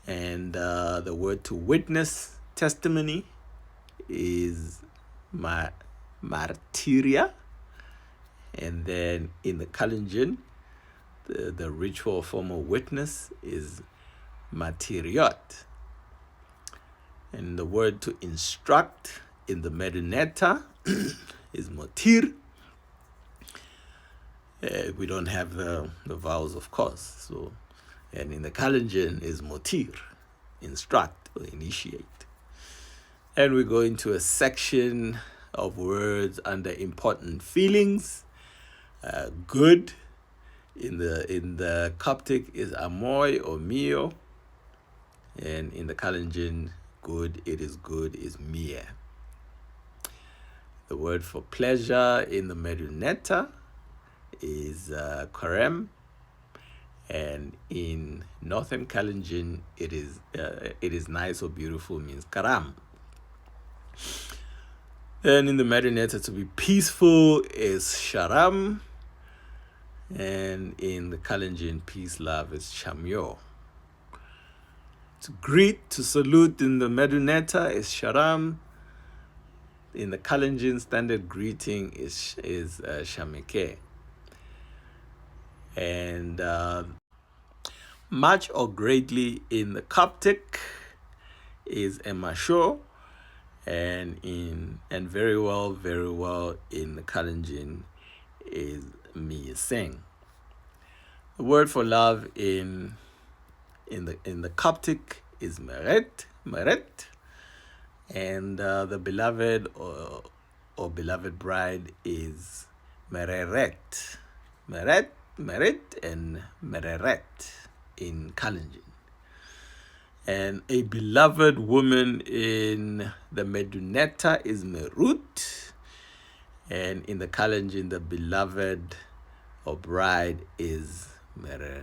And the word to witness, testimony, is martyria. And then in the Kalenjin, the ritual form of witness is martyriot. And the word to instruct in the Medunetta is motir. We don't have the vowels, of course. So, and in the Kalenjin is motir, instruct or initiate. And we go into a section of words under important feelings. Good in the Coptic is amoy or mio, and in the Kalenjin, good, it is good, is mia. The word for pleasure in the Medunetta is korem, and in Northern Kalenjin, it is nice or beautiful, means karam. Then in the Medunetta, to be peaceful is sharam, and in the Kalenjin, peace, love is chamyo. To greet, to salute in the Medunetta is sharam. In the Kalenjin, standard greeting is shamike. And much or greatly in the Coptic is emasho, and very well in the Kalenjin is miyaseng. The word for love in the Coptic is meret, and the beloved or beloved bride is mereret, and mereret in Kalenjin. And a beloved woman in the Medunetta is merut, and in the Kalenjin, the beloved or bride is merut,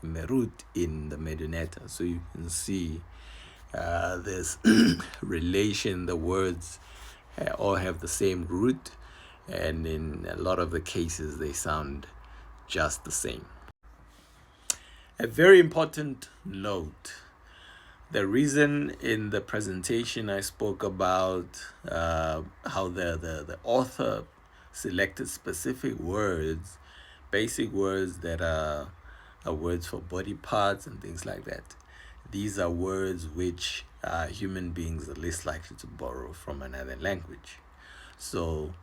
merut in the Medunetta. So you can see this relation. The words all have the same root, and in a lot of the cases they sound just the same. A very important note: the reason in the presentation I spoke about how the author selected specific words, basic words that are words for body parts and things like that. These are words which human beings are least likely to borrow from another language. So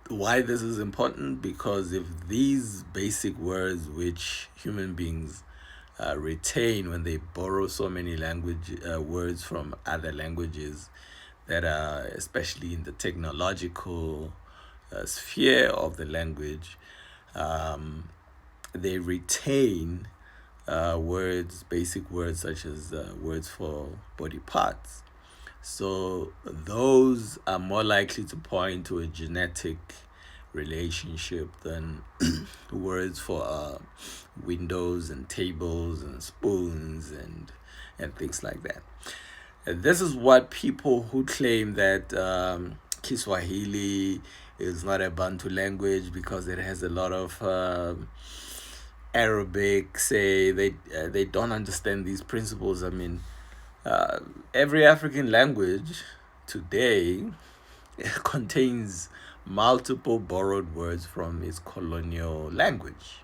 Why this is important? Because if these basic words which human beings retain when they borrow so many words from other languages that are especially in the technological sphere of the language, they retain basic words such as words for body parts. So those are more likely to point to a genetic relationship than words for windows and tables and spoons and things like that. And this is what people who claim that Kiswahili is not a Bantu language because it has a lot of Arabic say. They don't understand these principles. I mean, every African language today contains multiple borrowed words from its colonial language,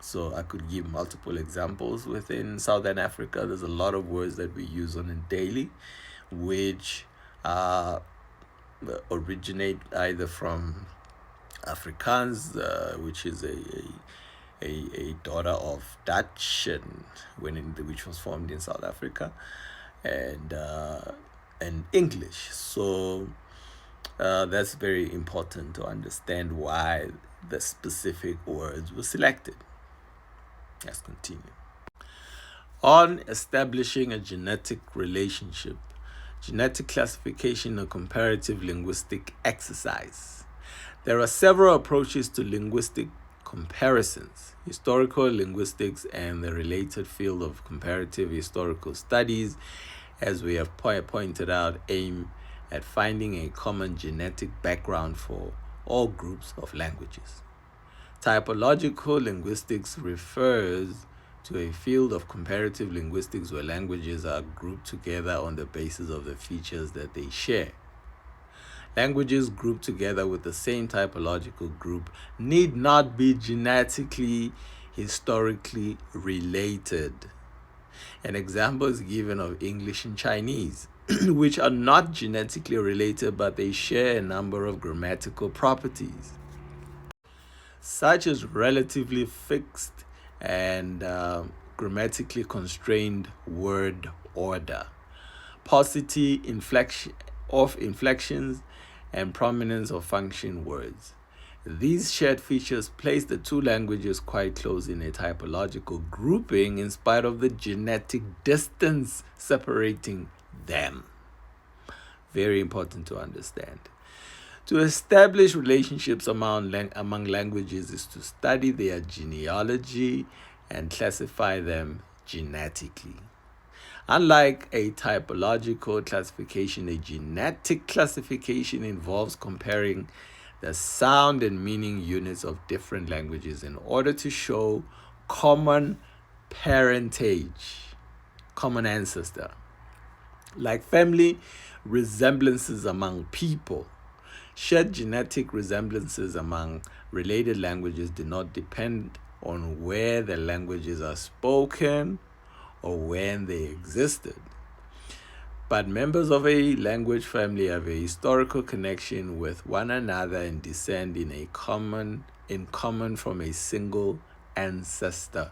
So I could give multiple examples. Within Southern Africa, there's a lot of words that we use on a daily, which originate either from Afrikaans, which is a daughter of Dutch, and which was formed in South Africa, and English. So that's very important to understand why the specific words were selected. Let's continue. On establishing a genetic relationship, genetic classification, a comparative linguistic exercise. There are several approaches to linguistic comparisons. Historical linguistics and the related field of comparative historical studies, as we have pointed out, aim at finding a common genetic background for all groups of languages. Typological linguistics refers to a field of comparative linguistics where languages are grouped together on the basis of the features that they share. Languages grouped together with the same typological group need not be genetically, historically related. An example is given of English and Chinese, which are not genetically related, but they share a number of grammatical properties, such as relatively fixed and grammatically constrained word order, paucity of inflections, and prominence of function words. These shared features place the two languages quite close in a typological grouping in spite of the genetic distance separating them. Very important to understand. To establish relationships among languages is to study their genealogy and classify them genetically. Unlike a typological classification, a genetic classification involves comparing the sound and meaning units of different languages in order to show common parentage, common ancestor. Like family resemblances among people, shared genetic resemblances among related languages do not depend on where the languages are spoken or when they existed. But members of a language family have a historical connection with one another and descend in common from a single ancestor.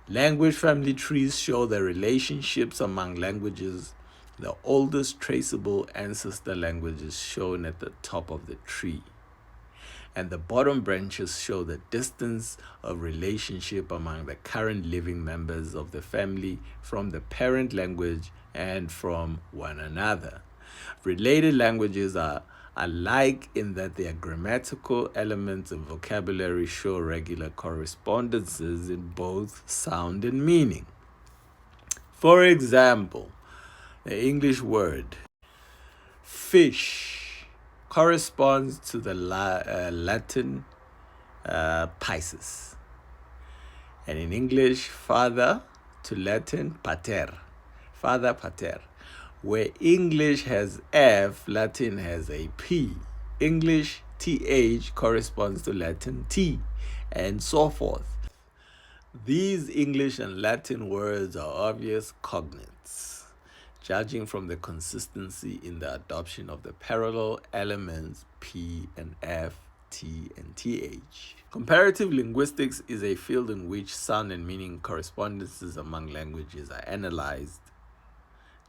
Language family trees show the relationships among languages. The oldest traceable ancestor language is shown at the top of the tree, and the bottom branches show the distance of relationship among the current living members of the family from the parent language and from one another. Related languages are alike in that their grammatical elements and vocabulary show regular correspondences in both sound and meaning. For example, the English word fish corresponds to the Latin Pisces, and in English, father to Latin pater, father pater. Where English has F, Latin has a P. English TH corresponds to Latin T, and so forth. These English and Latin words are obvious cognates. judging from the consistency in the adoption of the parallel elements P and F, T and TH. Comparative linguistics is a field in which sound and meaning correspondences among languages are analyzed.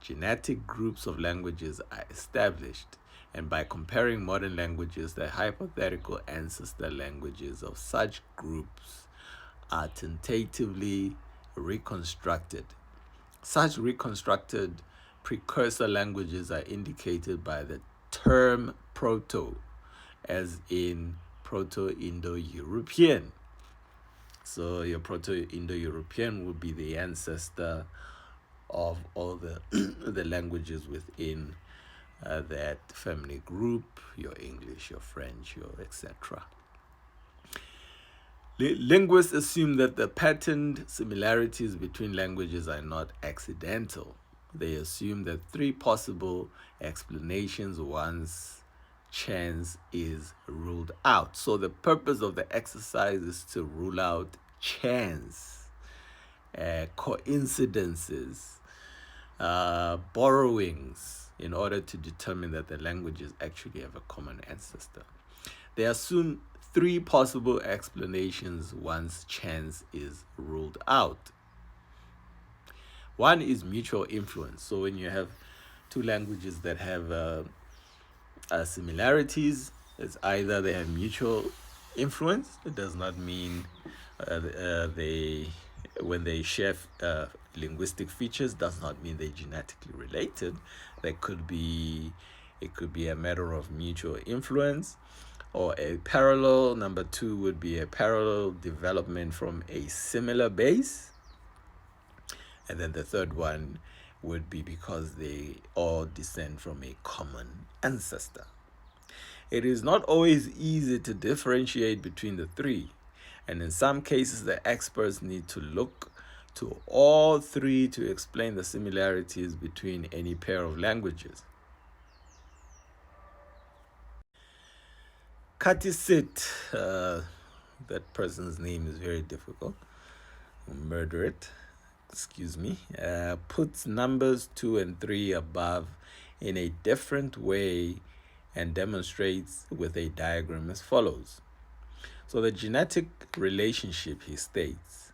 Genetic groups of languages are established, and by comparing modern languages, the hypothetical ancestor languages of such groups are tentatively reconstructed. Such reconstructed precursor languages are indicated by the term proto, as in Proto-Indo-European. So your Proto-Indo-European would be the ancestor of all the the languages within that family group, your English, your French, your etc. Linguists assume that the patterned similarities between languages are not accidental. They assume that three possible explanations once chance is ruled out. So the purpose of the exercise is to rule out chance, coincidences, borrowings, in order to determine that the languages actually have a common ancestor. They assume three possible explanations once chance is ruled out. One is mutual influence. So when you have two languages that have similarities, it's either they have mutual influence. It does not mean when they share linguistic features, does not mean they're genetically related. It could be a matter of mutual influence or a parallel. Number two would be a parallel development from a similar base. And then the third one would be because they all descend from a common ancestor. It is not always easy to differentiate between the three, and in some cases the experts need to look to all three to explain the similarities between any pair of languages. Katisit, that person's name is very difficult. Murder it. Excuse me. Puts numbers 2 and 3 above in a different way and demonstrates with a diagram as follows. So the genetic relationship, he states,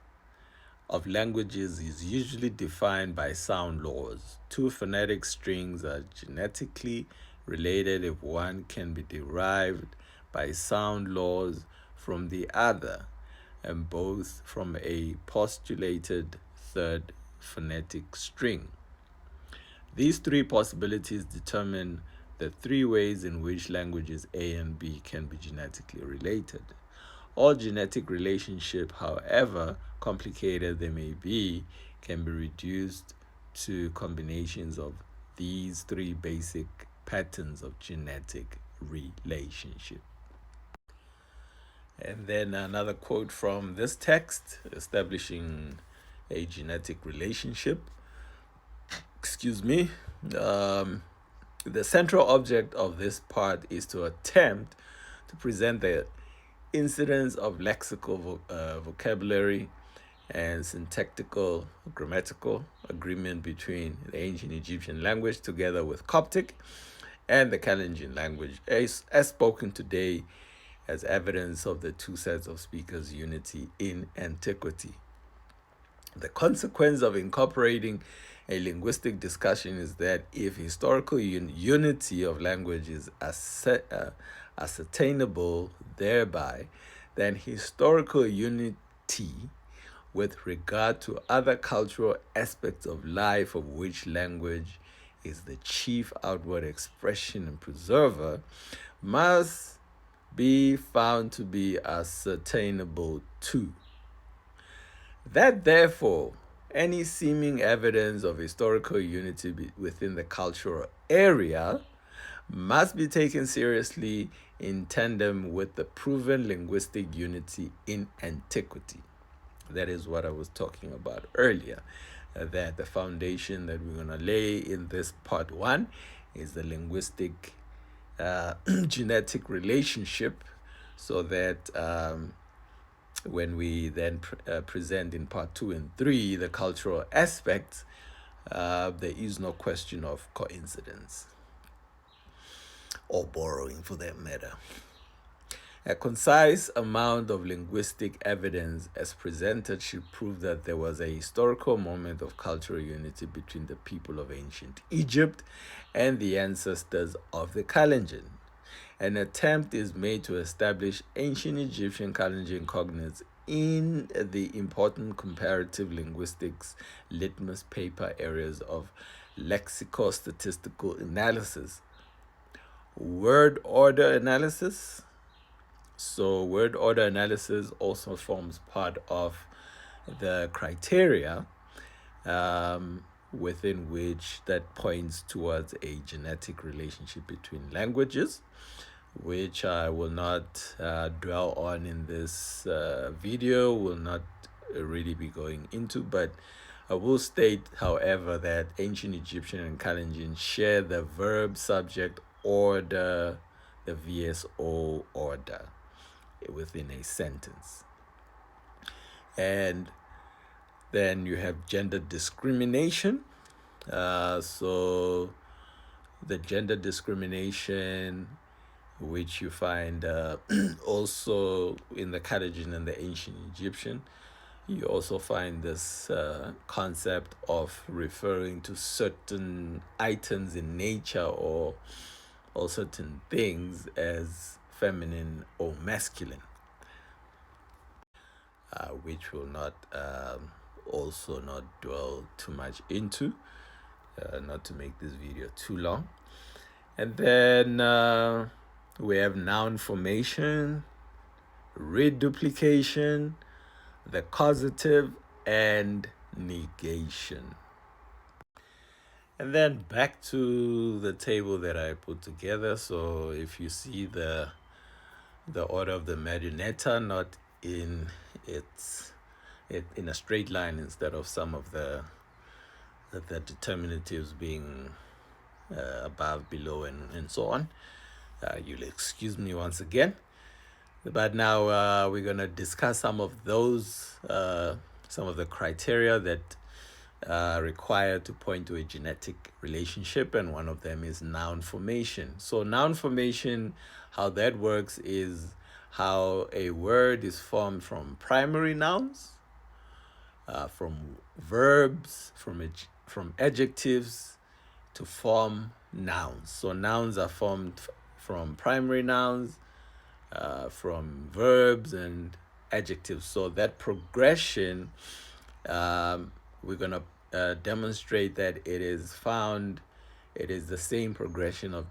of languages is usually defined by sound laws. Two phonetic strings are genetically related if one can be derived by sound laws from the other, and both from a postulated third phonetic string. These three possibilities determine the three ways in which languages A and B can be genetically related. All genetic relationship, however complicated they may be, can be reduced to combinations of these three basic patterns of genetic relationship. And then another quote from this text establishing a genetic relationship. The central object of this part is to attempt to present the incidence of lexical vocabulary and syntactical grammatical agreement between the ancient Egyptian language together with Coptic and the Kalenjin language as spoken today as evidence of the two sets of speakers' unity in antiquity. The consequence of incorporating a linguistic discussion is that if historical unity of language is ascertainable thereby, then historical unity with regard to other cultural aspects of life of which language is the chief outward expression and preserver must be found to be ascertainable too. That therefore any seeming evidence of historical unity within the cultural area must be taken seriously in tandem with the proven linguistic unity in antiquity. That is what I was talking about earlier, that the foundation that we're going to lay in this part 1 is the linguistic genetic relationship, so that when we then present in part 2 and 3 the cultural aspects, there is no question of coincidence or borrowing for that matter. A concise amount of linguistic evidence as presented should prove that there was a historical moment of cultural unity between the people of ancient Egypt and the ancestors of the Kalenjin. An attempt is made to establish ancient Egyptian Kalenjin cognates in the important comparative linguistics litmus paper areas of lexico-statistical analysis, word order analysis. So word order analysis also forms part of the criteria within which that points towards a genetic relationship between languages, which I will not dwell on in this video, will not really be going into, but I will state, however, that ancient Egyptian and Kalenjin share the verb subject order, the VSO order within a sentence. And then you have gender discrimination. So the gender discrimination, which you find also in the Kalenjin and the ancient Egyptian, you also find this concept of referring to certain items in nature or certain things as feminine or masculine, which will not also not dwell too much into, not to make this video too long. And then we have noun formation, reduplication, the causative, and negation. And then back to the table that I put together. So if you see the order of the marionetta, not in a straight line instead of some of the determinatives being above, below, and so on. You'll excuse me once again. But now we're going to discuss some of those, some of the criteria that are required to point to a genetic relationship, and one of them is noun formation. So noun formation, how that works is how a word is formed from primary nouns, from verbs, from adjectives to form nouns. So nouns are formed from primary nouns, from verbs and adjectives. So that progression, we're going to demonstrate that it is the same progression of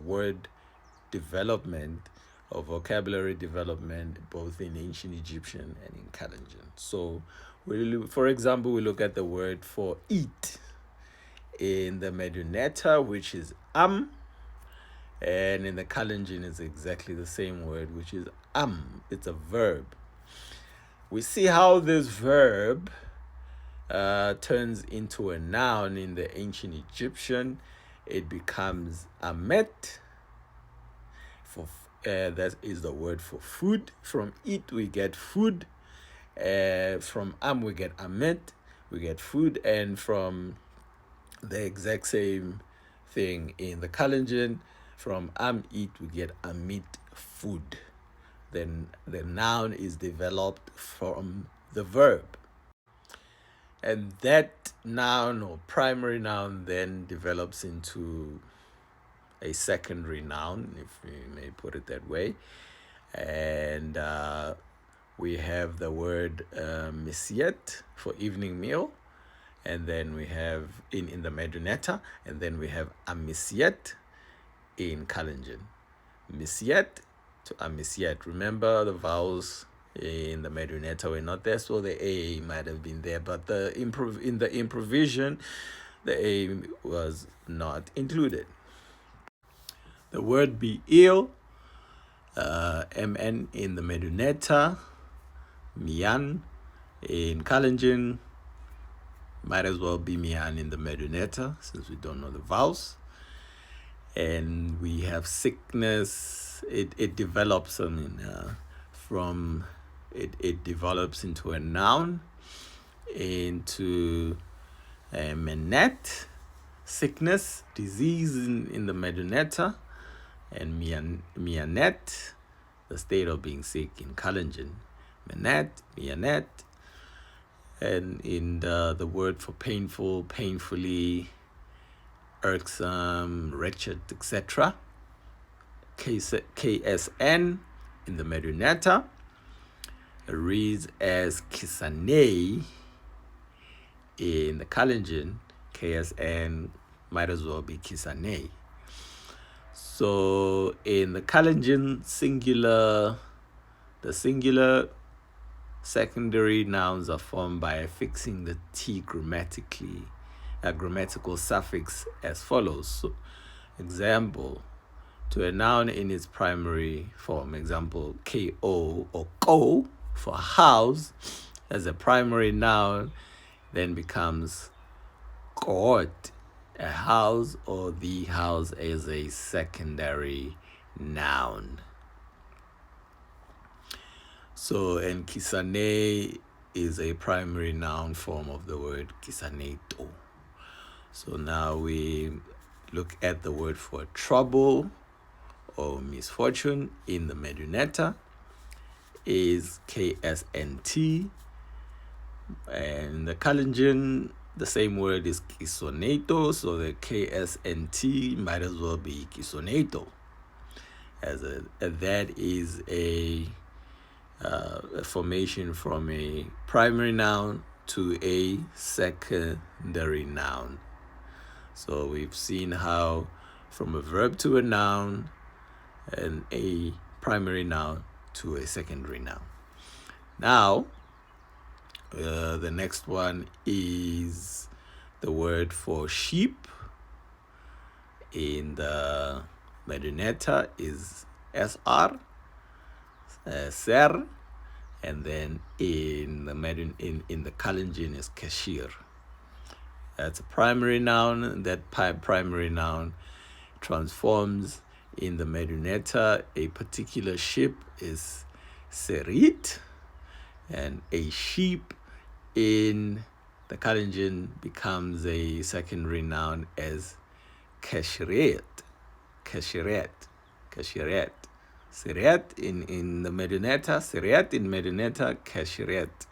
word development, of vocabulary development, both in ancient Egyptian and in Kalenjin. So, for example, we look at the word for eat in the Medunetta, which is and in the Kalenjin is exactly the same word, which is It's a verb. We see how this verb turns into a noun in the ancient Egyptian. It becomes amet. That is the word for food. From eat we get food. From we get amet, we get food, and from the exact same thing in the Kalenjin, from eat we get amit, food. Then the noun is developed from the verb. And that noun or primary noun then develops into a secondary noun, if we may put it that way. And we have the word misiet for evening meal. And then we have in the Medunetta, and then we have amisiet in Kalenjin. Misiet to amisiet. Remember, the vowels in the Medunetta were not there, so the A might have been there, but in the improvision, the A was not included. The word be ill, MN in the Medunetta, Mian in Kalenjin, might as well be Mian in the Medunetta since we don't know the vowels. And we have sickness. It develops it develops into a noun, into Menet, sickness, disease in the Medunetta, and Mianet, the state of being sick in Kalenjin. Menet, Mianet, and in the word for painful, painfully, irksome, wretched, etc. KSN in the Medunetta reads as Kisanei. In the Kalenjin, KSN might as well be Kisanei. So in the Kalenjin singular, the singular secondary nouns are formed by affixing the T grammatical suffix as follows. So, example, to a noun in its primary form, example, KO or ko for house as a primary noun, then becomes kot, a house, or the house as a secondary noun. So, and kisane is a primary noun form of the word kisaneto. So now we look at the word for trouble or misfortune in the Medunetta is KSNT. And the Kalenjin, the same word is kisoneto, so the KSNT might as well be kisoneto. That is a formation from a primary noun to a secondary noun. So we've seen how from a verb to a noun and a primary noun to a secondary noun. Now, the next one is the word for sheep. In the Medunetta is SR, Ser, and then in the Kalenjin is Kashir. That's a primary noun. That primary noun transforms in the Medunetta. A particular ship is Serit, and a sheep in the Kalenjin becomes a secondary noun as Kashiret. Siret in the Medunetta, Siret in Medunetta, Kashiret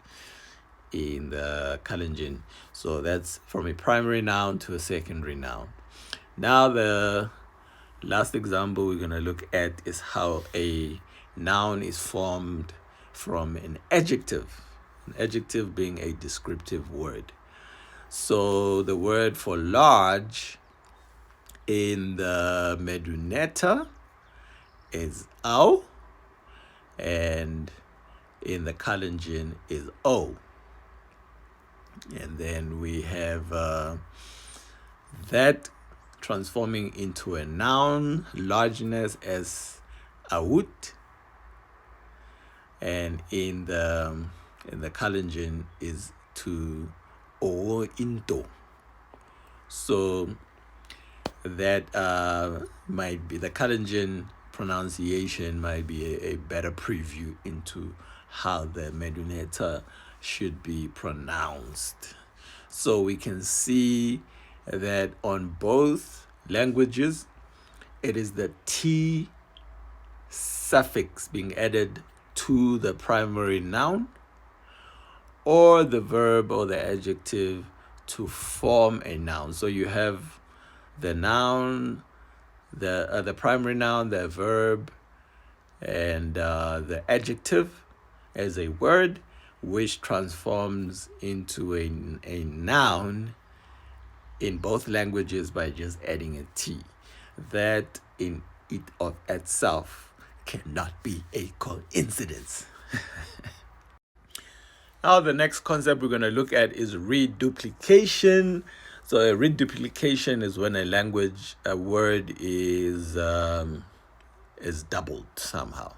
in the Kalenjin. So that's from a primary noun to a secondary noun. Now the last example we're going to look at is how a noun is formed from an adjective being a descriptive word. So the word for large in the Medunetta is au, and in the Kalenjin is o. And then we have that transforming into a noun, largeness, as aut, and in the Kalenjin is to o into. So that might be the Kalenjin pronunciation might be a better preview into how the Medunetta should be pronounced. So we can see that on both languages, it is the T suffix being added to the primary noun or the verb or the adjective to form a noun. So you have the noun, the primary noun, the verb, and the adjective as a word, which transforms into a noun in both languages by just adding a T. That in it of itself cannot be a coincidence. Now the next concept we're going to look at is reduplication. So a reduplication is when a word is doubled somehow,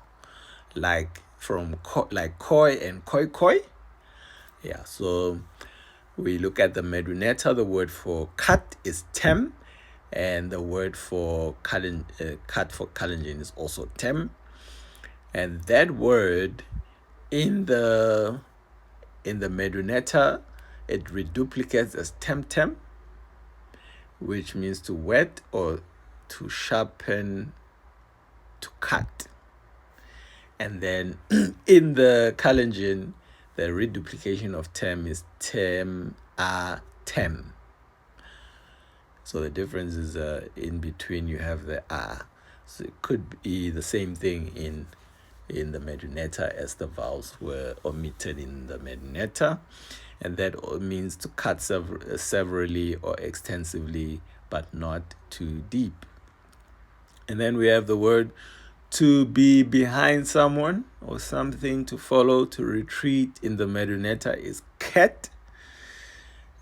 like from like koi and koi. Yeah. So we look at the Medunetta. The word for cut is tem, and the word for cut for Kalenjin is also tem. And that word in the Medunetta it reduplicates as tem, which means to wet or to sharpen, to cut. And then in the Kalenjin, the reduplication of tem is tem. So the difference is in between you have the a. So it could be the same thing in the Medunetta as the vowels were omitted in the Medunetta. And that means to cut severally or extensively, but not too deep. And then we have the word to be behind someone or something, to follow, to retreat in the Medunetta is ket.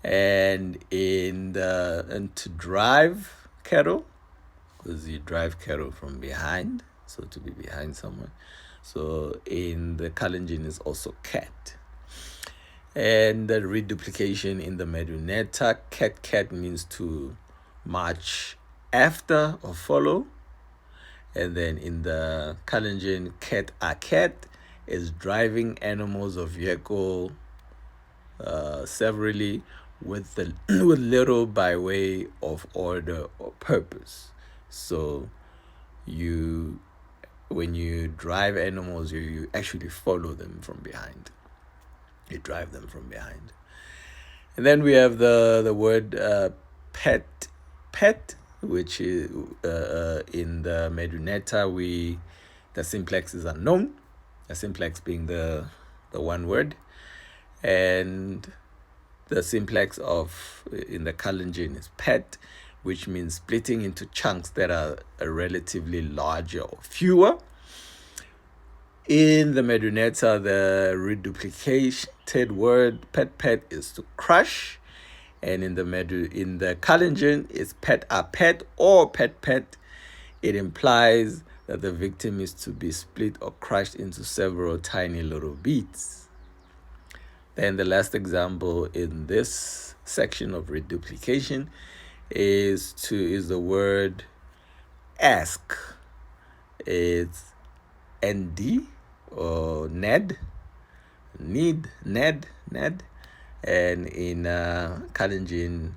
And and to drive cattle, because you drive cattle from behind, so to be behind someone. So in the Kalenjin is also ket. And the reduplication in the Medunetta, ket means to march after or follow. And then in the Kalenjin, ket is driving animals or vehicle severally with little by way of order or purpose. So when you drive animals, you actually follow them from behind. You drive them from behind. And then we have the word pet, which is in the Medunetta, the simplex is unknown, the simplex being the one word, and the simplex in the Kalenjin is pet, which means splitting into chunks that are relatively larger or fewer. In the Medunetta, the reduplicated word pet is to crush, and in the Kalenjin is pet or pet. It implies that the victim is to be split or crushed into several tiny little beats. Then the last example in this section of reduplication is the word ask. It's nd or ned, ned. And in Kalenjin,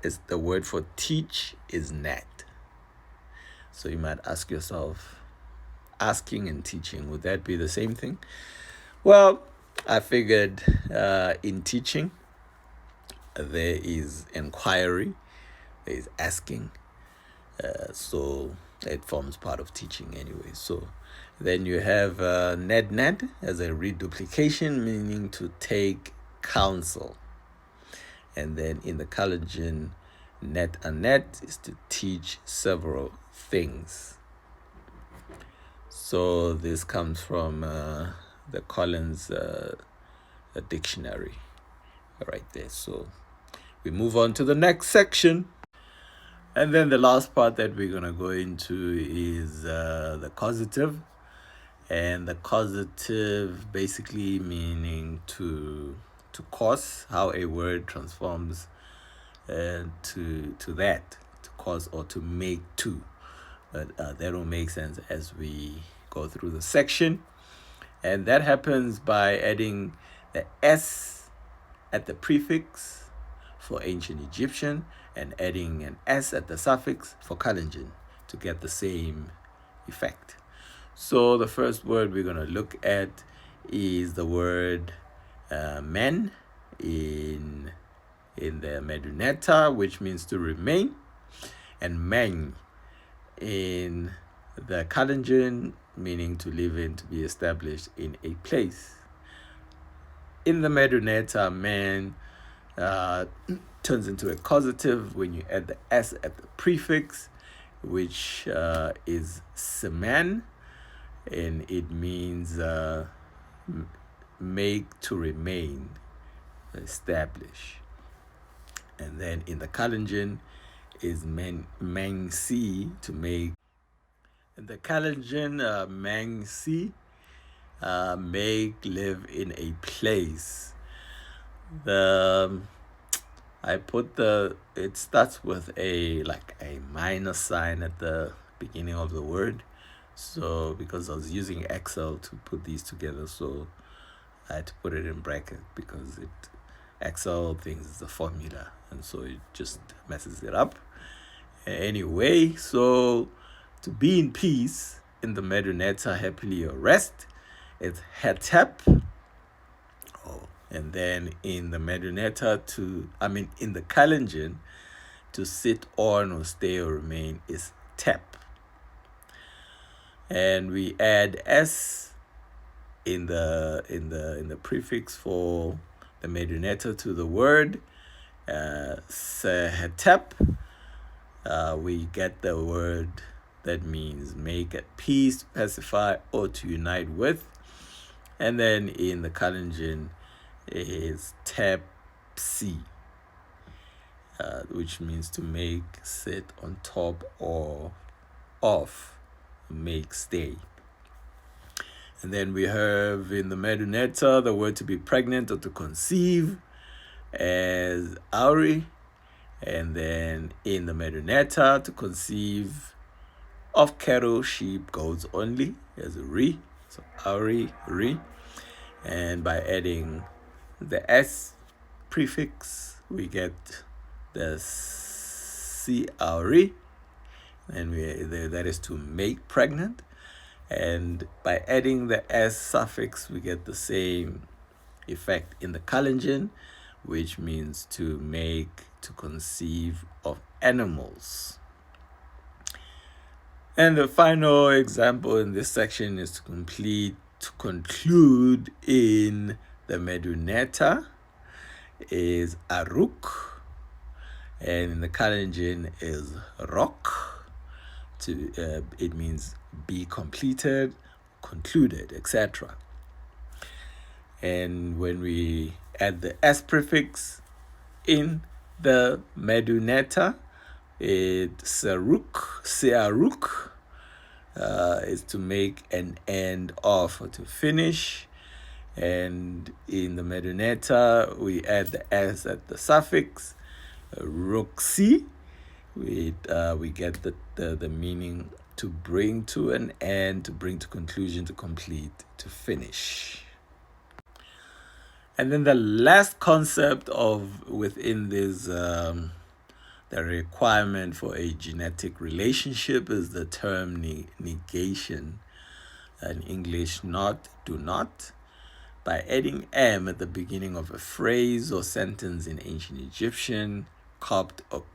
is the word for teach is net. So you might ask yourself, asking and teaching, would that be the same thing? Well, I figured in teaching, there is inquiry, there is asking. So it forms part of teaching anyway. So then you have ned as a reduplication, meaning to take counsel. And then in the Kalenjin, net is to teach several things. So this comes from the Collins dictionary right there. So we move on to the next section. And then the last part that we're going to go into is the causative. And the causative basically meaning to cause, how a word transforms to that, to cause or to make to. But that will make sense as we go through the section. And that happens by adding the S at the prefix for ancient Egyptian and adding an S at the suffix for Kalenjin to get the same effect. So the first word we're going to look at is the word men in the Medunetta, which means to remain, and men in the Kalenjin, meaning to live in, to be established in a place. In the Medunetta, man turns into a causative when you add the S at the prefix, which is seman, and it means make, to remain, establish. And then in the Kalenjin is mangsi, to make. In the Kalenjin, mangsi, make, live in a place. It starts with a minus sign at the beginning of the word. So because I was using Excel to put these together, so I had to put it in bracket because Excel thinks it's a formula, and so it just messes it up. Anyway, so to be in peace in the Medunetta, happily or rest, it's hetep. And then in the Medunetta, in the Kalenjin, to sit on or stay or remain is tep. And we add s in the prefix for the Medunetta to the word sehetep. We get the word that means make at peace, pacify, or to unite with. And then in the Kalenjin is tepsi, which means to make, sit on top or off, make, stay. And then we have in the Medunetta the word to be pregnant or to conceive as auri. And then in the Medunetta, to conceive of cattle, sheep, goats only as a ri. So auri, ri. And by adding the s prefix, we get the si auri, and that is to make pregnant. And by adding the s suffix, we get the same effect in the Kalenjin, which means to make, to conceive of animals. And the final example in this section is to conclude in the Medunetta is aruk, and in the Kalenjin is rock. It means be completed, concluded, etc. And when we add the s prefix in the Medunetta, it's searuk, is to make an end of or to finish. And in the Medunetta, we add the s at the suffix ruksi. We get the meaning to bring to an end, to bring to conclusion, to complete, to finish. And then the last concept within this, the requirement for a genetic relationship is the term negation. In English, not, do not. By adding m at the beginning of a phrase or sentence in ancient Egyptian, Copt, or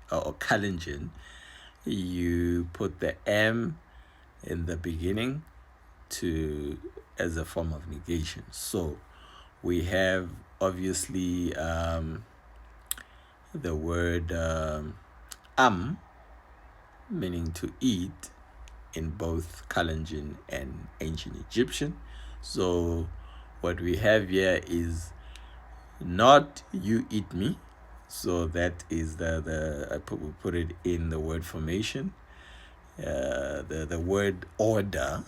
Kalenjin, you put the m in the beginning as a form of negation. So we have obviously the word meaning to eat in both Kalenjin and ancient Egyptian. So what we have here is not you eat me. So that is we put it in the word formation. The word order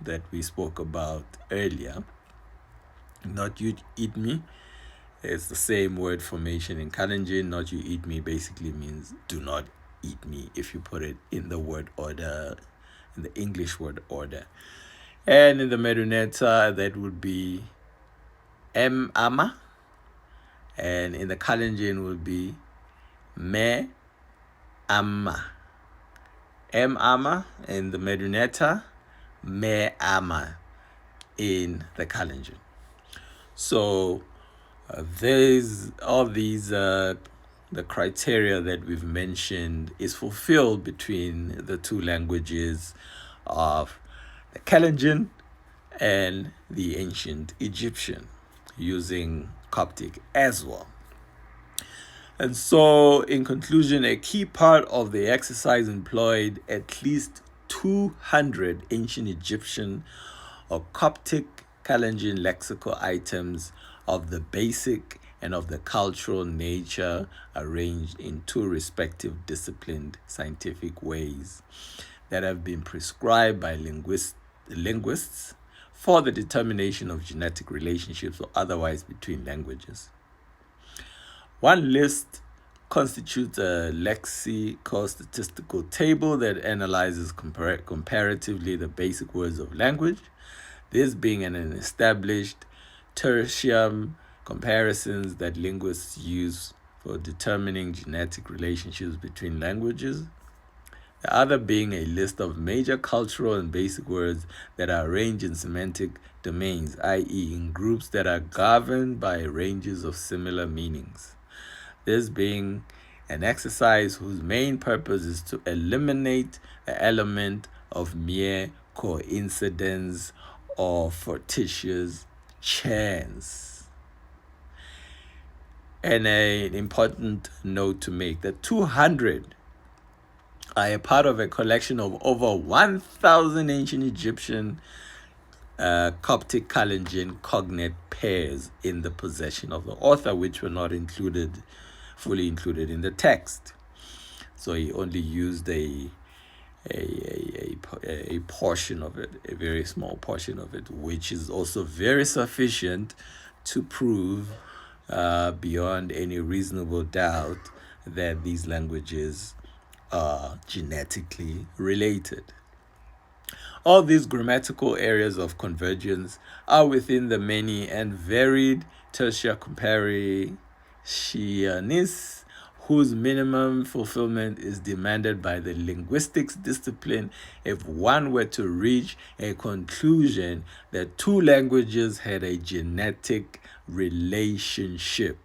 that we spoke about earlier, not you eat me, it's the same word formation in Kalenjin. Not you eat me basically means do not eat me if you put it in the word order, in the English word order. And in the Medunetta, that would be ama, and in the Kalenjin would be me ama. ama in the Medunetta, me ama in the Kalenjin. So the criteria that we've mentioned is fulfilled between the two languages of the Kalenjin and the ancient Egyptian, using Coptic as well. And so, in conclusion, a key part of the exercise employed at least 200 ancient Egyptian or Coptic Kalenjin lexical items of the basic and of the cultural nature, arranged in two respective disciplined scientific ways that have been prescribed by linguists for the determination of genetic relationships or otherwise between languages. One list constitutes a lexico-statistical table that analyzes comparatively the basic words of language, this being an established tertium comparisons that linguists use for determining genetic relationships between languages. The other being a list of major cultural and basic words that are arranged in semantic domains, i.e., in groups that are governed by ranges of similar meanings. This being an exercise whose main purpose is to eliminate the element of mere coincidence or fortuitous chance. And an important note to make, that 200 are a part of a collection of over 1,000 ancient Egyptian Coptic Kalenjin cognate pairs in the possession of the author, which were not fully included in the text. So he only used a portion of it, a very small portion of it, which is also very sufficient to prove beyond any reasonable doubt that these languages are genetically related. All these grammatical areas of convergence are within the many and varied tertia comparationis, whose minimum fulfillment is demanded by the linguistics discipline if one were to reach a conclusion that two languages had a genetic relationship.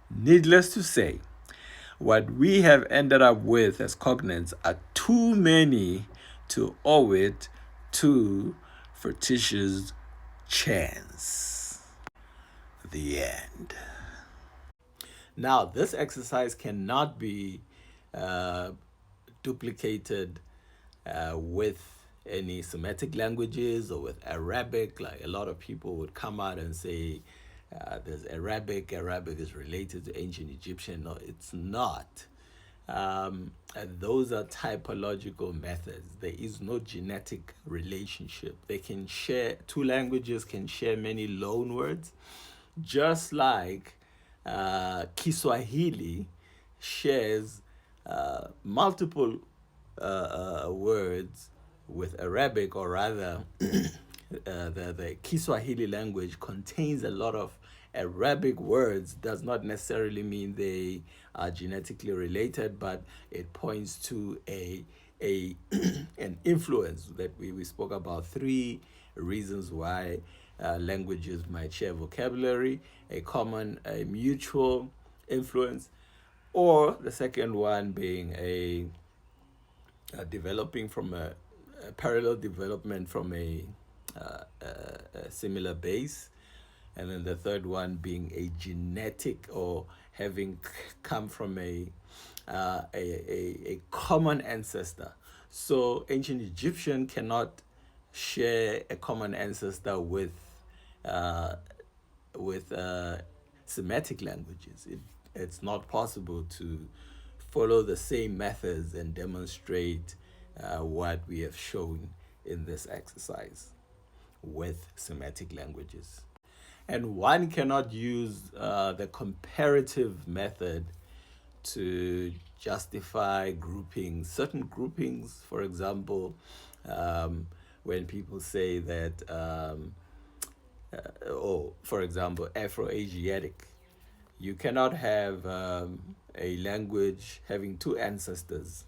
Needless to say, what we have ended up with as cognates are too many to owe it to fortuitous chance. The end. Now, this exercise cannot be duplicated with any Semitic languages or with Arabic. Like a lot of people would come out and say, there's Arabic is related to ancient Egyptian. No, it's not. And those are typological methods. There is no genetic relationship. They can share, two languages can share many loan words, just like Kiswahili shares multiple words with Arabic, or rather the Kiswahili language contains a lot of Arabic words. Does not necessarily mean they are genetically related, but it points to an influence that we spoke about. Three reasons why languages might share vocabulary: a mutual influence, or the second one being a developing from a parallel development from a similar base, and then the third one being a genetic, or having come from a common ancestor. So ancient Egyptian cannot share a common ancestor with Semitic languages. It's not possible to follow the same methods and demonstrate what we have shown in this exercise with Semitic languages. And one cannot use the comparative method to justify grouping certain groupings. For example, when people say that, for example, Afro-Asiatic, you cannot have a language having two ancestors,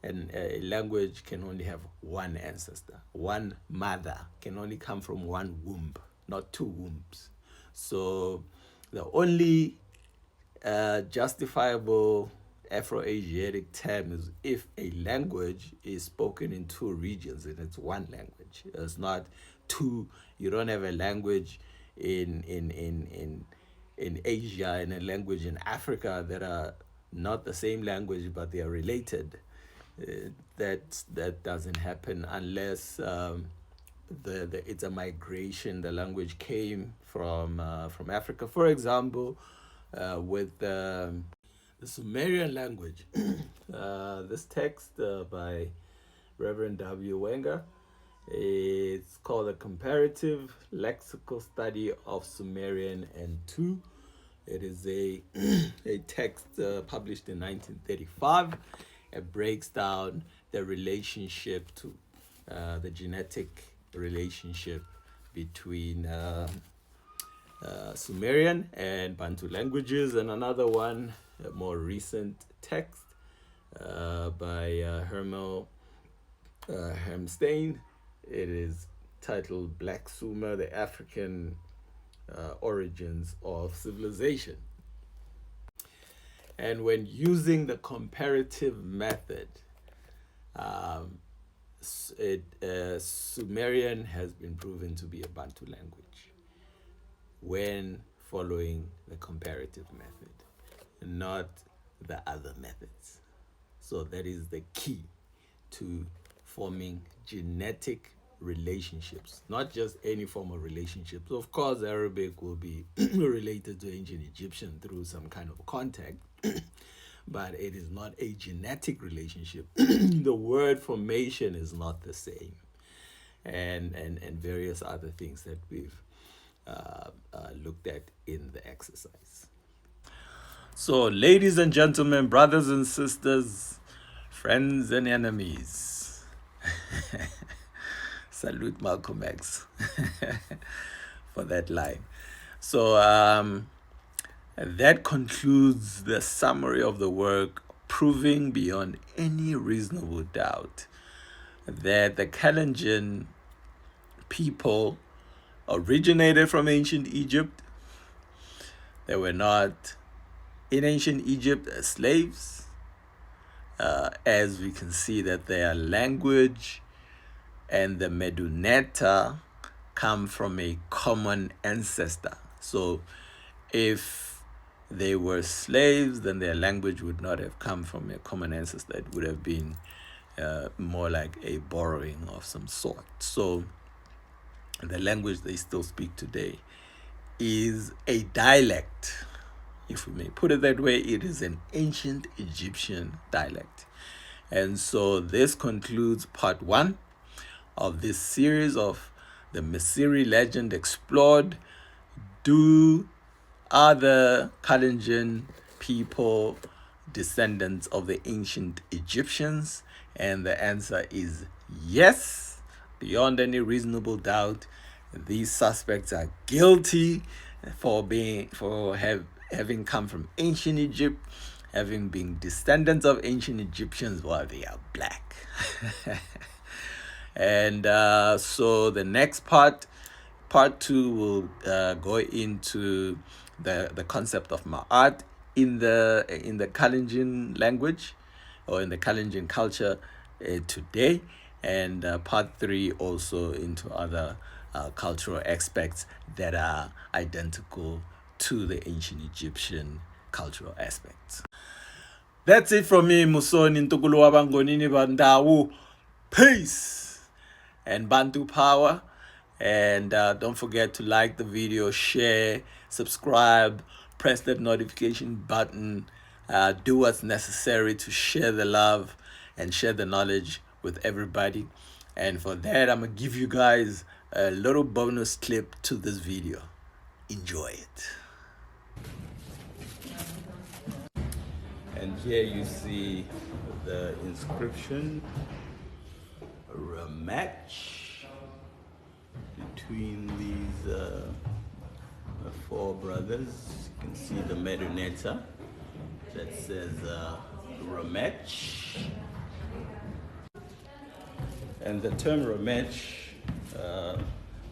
and a language can only have one ancestor. One mother can only come from one womb, not two wombs. So the only justifiable Afro-Asiatic term is if a language is spoken in two regions and it's one language. It's not two. You don't have a language in Asia and a language in Africa that are not the same language but they are related. That doesn't happen unless it's a migration. The language came from Africa. For example, with the Sumerian language, this text by Reverend W. Wenger, it's called a Comparative Lexical Study of Sumerian and Two. It is a text published in 1935. It breaks down the relationship to the genetic relationship between Sumerian and Bantu languages, and another one, a more recent text by Hermel Hemstein. It is titled Black Sumer, the African Origins of Civilization. And when using the comparative method, Sumerian has been proven to be a Bantu language when following the comparative method, not the other methods. So that is the key to forming genetic relationships, not just any form of relationships. Of course, Arabic will be related to ancient Egyptian through some kind of contact, but it is not a genetic relationship. The word formation is not the same, and various other things that we've looked at in the exercise. So, ladies and gentlemen, brothers and sisters, friends and enemies, salute Malcolm X for that line. So that concludes the summary of the work, proving beyond any reasonable doubt that the Kalenjin people originated from ancient Egypt. They were not in ancient Egypt as slaves, as we can see that their language and the Meduneta come from a common ancestor. So if they were slaves, then their language would not have come from a common ancestor. It would have been more like a borrowing of some sort. So the language they still speak today is a dialect, if we may put it that way. It is an ancient Egyptian dialect. And so this concludes part 1 of this series of the Misiri Legend Explored. Are the Kalenjin people descendants of the ancient Egyptians? And the answer is yes. Beyond any reasonable doubt, these suspects are guilty for having come from ancient Egypt, having been descendants of ancient Egyptians while they are black. And so the next part 2, will go into the concept of ma'at in the Kalenjin language, or in the Kalenjin culture today, and part 3 also into other cultural aspects that are identical to the ancient Egyptian cultural aspects. That's it from me, Musoni Ntukulu Wabangonini Bandawu. Peace and Bantu power. And don't forget to like the video, share, subscribe, press that notification button. Do what's necessary to share the love and share the knowledge with everybody. And for that, I'm going to give you guys a little bonus clip to this video. Enjoy it. And here you see the inscription, a match between these 4 brothers. You can see the Meduneta that says Ramech. And the term Ramech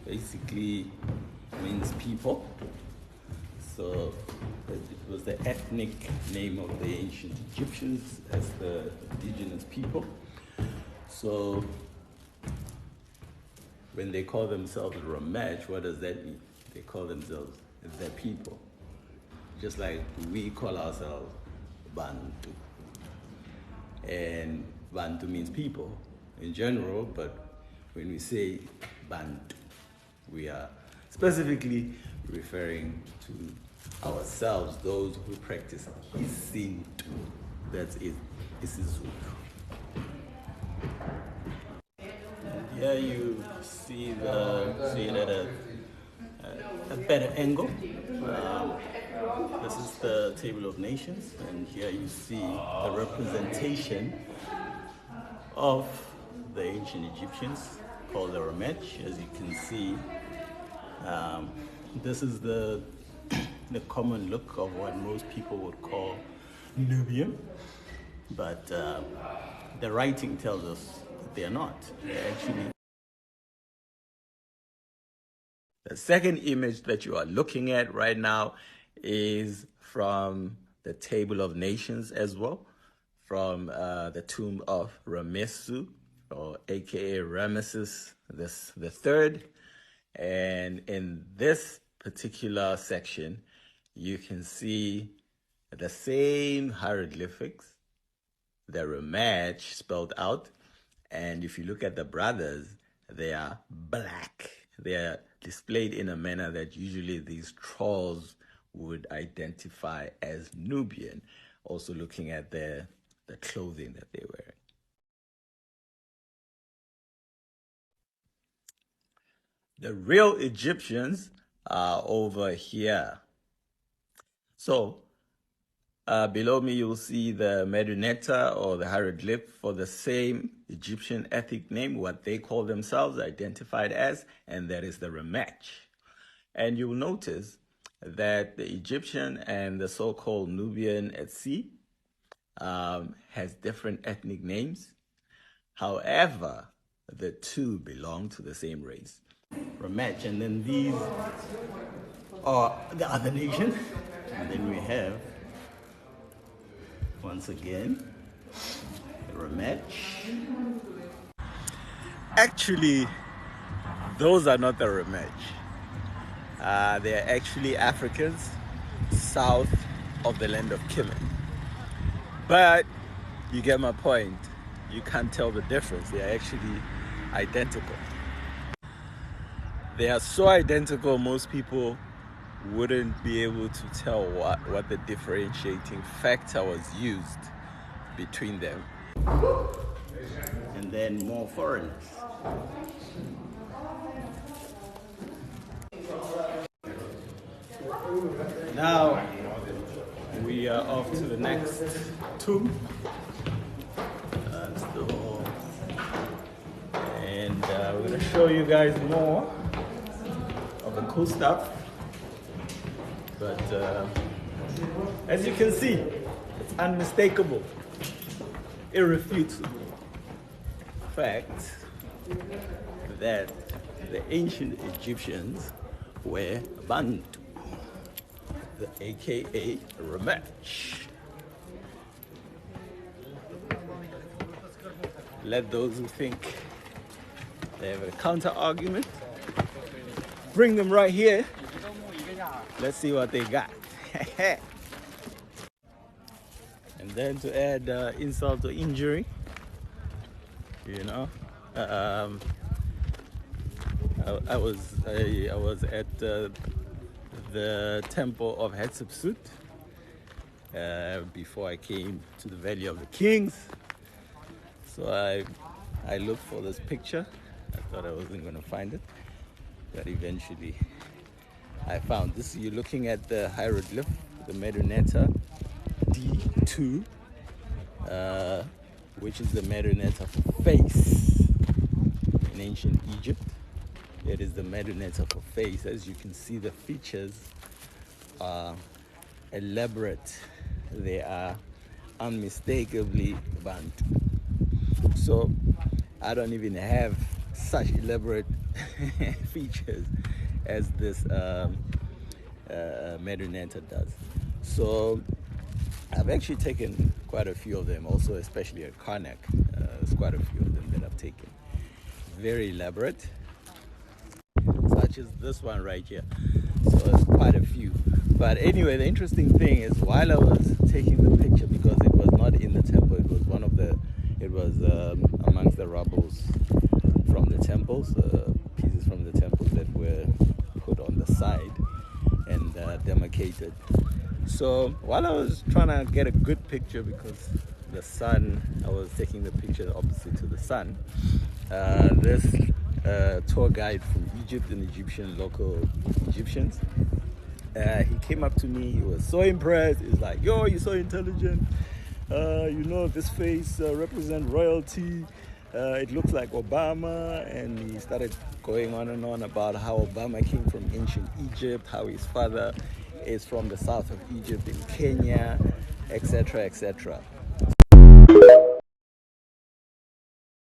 basically means people. So it was the ethnic name of the ancient Egyptians as the indigenous people. So when they call themselves Ramech, what does that mean? They call themselves the people. Just like we call ourselves Bantu. And Bantu means people in general, but when we say Bantu, we are specifically referring to ourselves, those who practice Isintu. That's it, isiZulu. Here you see it at a better angle. This is the Table of Nations, and here you see the representation of the ancient Egyptians called the Ramech. As you can see, This is the common look of what most people would call Nubian, but the writing tells us that they are not. They're actually. The second image that you are looking at right now is from the Table of Nations as well, from the tomb of Ramesu, or aka Ramesses the third. And in this particular section, you can see the same hieroglyphics, the Ramach spelled out. And if you look at the brothers, they are black. They are displayed in a manner that usually these trolls would identify as Nubian. Also looking at the clothing that they wear. The real Egyptians are over here. So below me, you'll see the Medunetta, or the hieroglyph for the same Egyptian ethnic name, what they call themselves, identified as, and that is the Ramach. And you'll notice that the Egyptian and the so-called Nubian at sea has different ethnic names. However, the two belong to the same race. Ramach, and then these are the other nation. And then we have, once again, the Ramach. Actually, those are not the Ramach. They are actually Africans south of the land of Kimin. But you get my point. You can't tell the difference. They are actually identical. They are so identical, most people wouldn't be able to tell what the differentiating factor was used between them. And then more foreigners. Now we are off to the next tomb. That's the hall. And we're going to show you guys more of the cool stuff. But as you can see, it's unmistakable, irrefutable fact that the ancient Egyptians were Bantu, the aka Ramach. Let those who think they have a counter argument, bring them right here. Let's see what they got. And then to add insult to injury, you know, I was at the temple of Hatshepsut before I came to the Valley of the Kings. So I looked for this picture. I thought I wasn't going to find it, but eventually I found this. You're looking at the hieroglyph, the Medunetta D2, which is the Medunetta for face in ancient Egypt. It is the Medunetta for face. As you can see, the features are elaborate. They are unmistakably Bantu. So I don't even have such elaborate features as this Medunetta does. So I've actually taken quite a few of them, also especially at Karnak. There's quite a few of them that I've taken. Very elaborate, such as this one right here. So it's quite a few. But anyway, the interesting thing is, while I was taking the picture, because it was not in the temple, it was amongst the rubbles from the temples, pieces from the temples that were put on the side and demarcated. So while I was trying to get a good picture, because the sun, I was taking the picture opposite to the sun, this tour guide from Egypt, an Egyptian, local Egyptians, he came up to me. He was so impressed. He's like, yo, you're so intelligent. You know, this face represents royalty. It looks like Obama. And he started going on and on about how Obama came from ancient Egypt, how his father is from the south of Egypt in Kenya, etc., etc.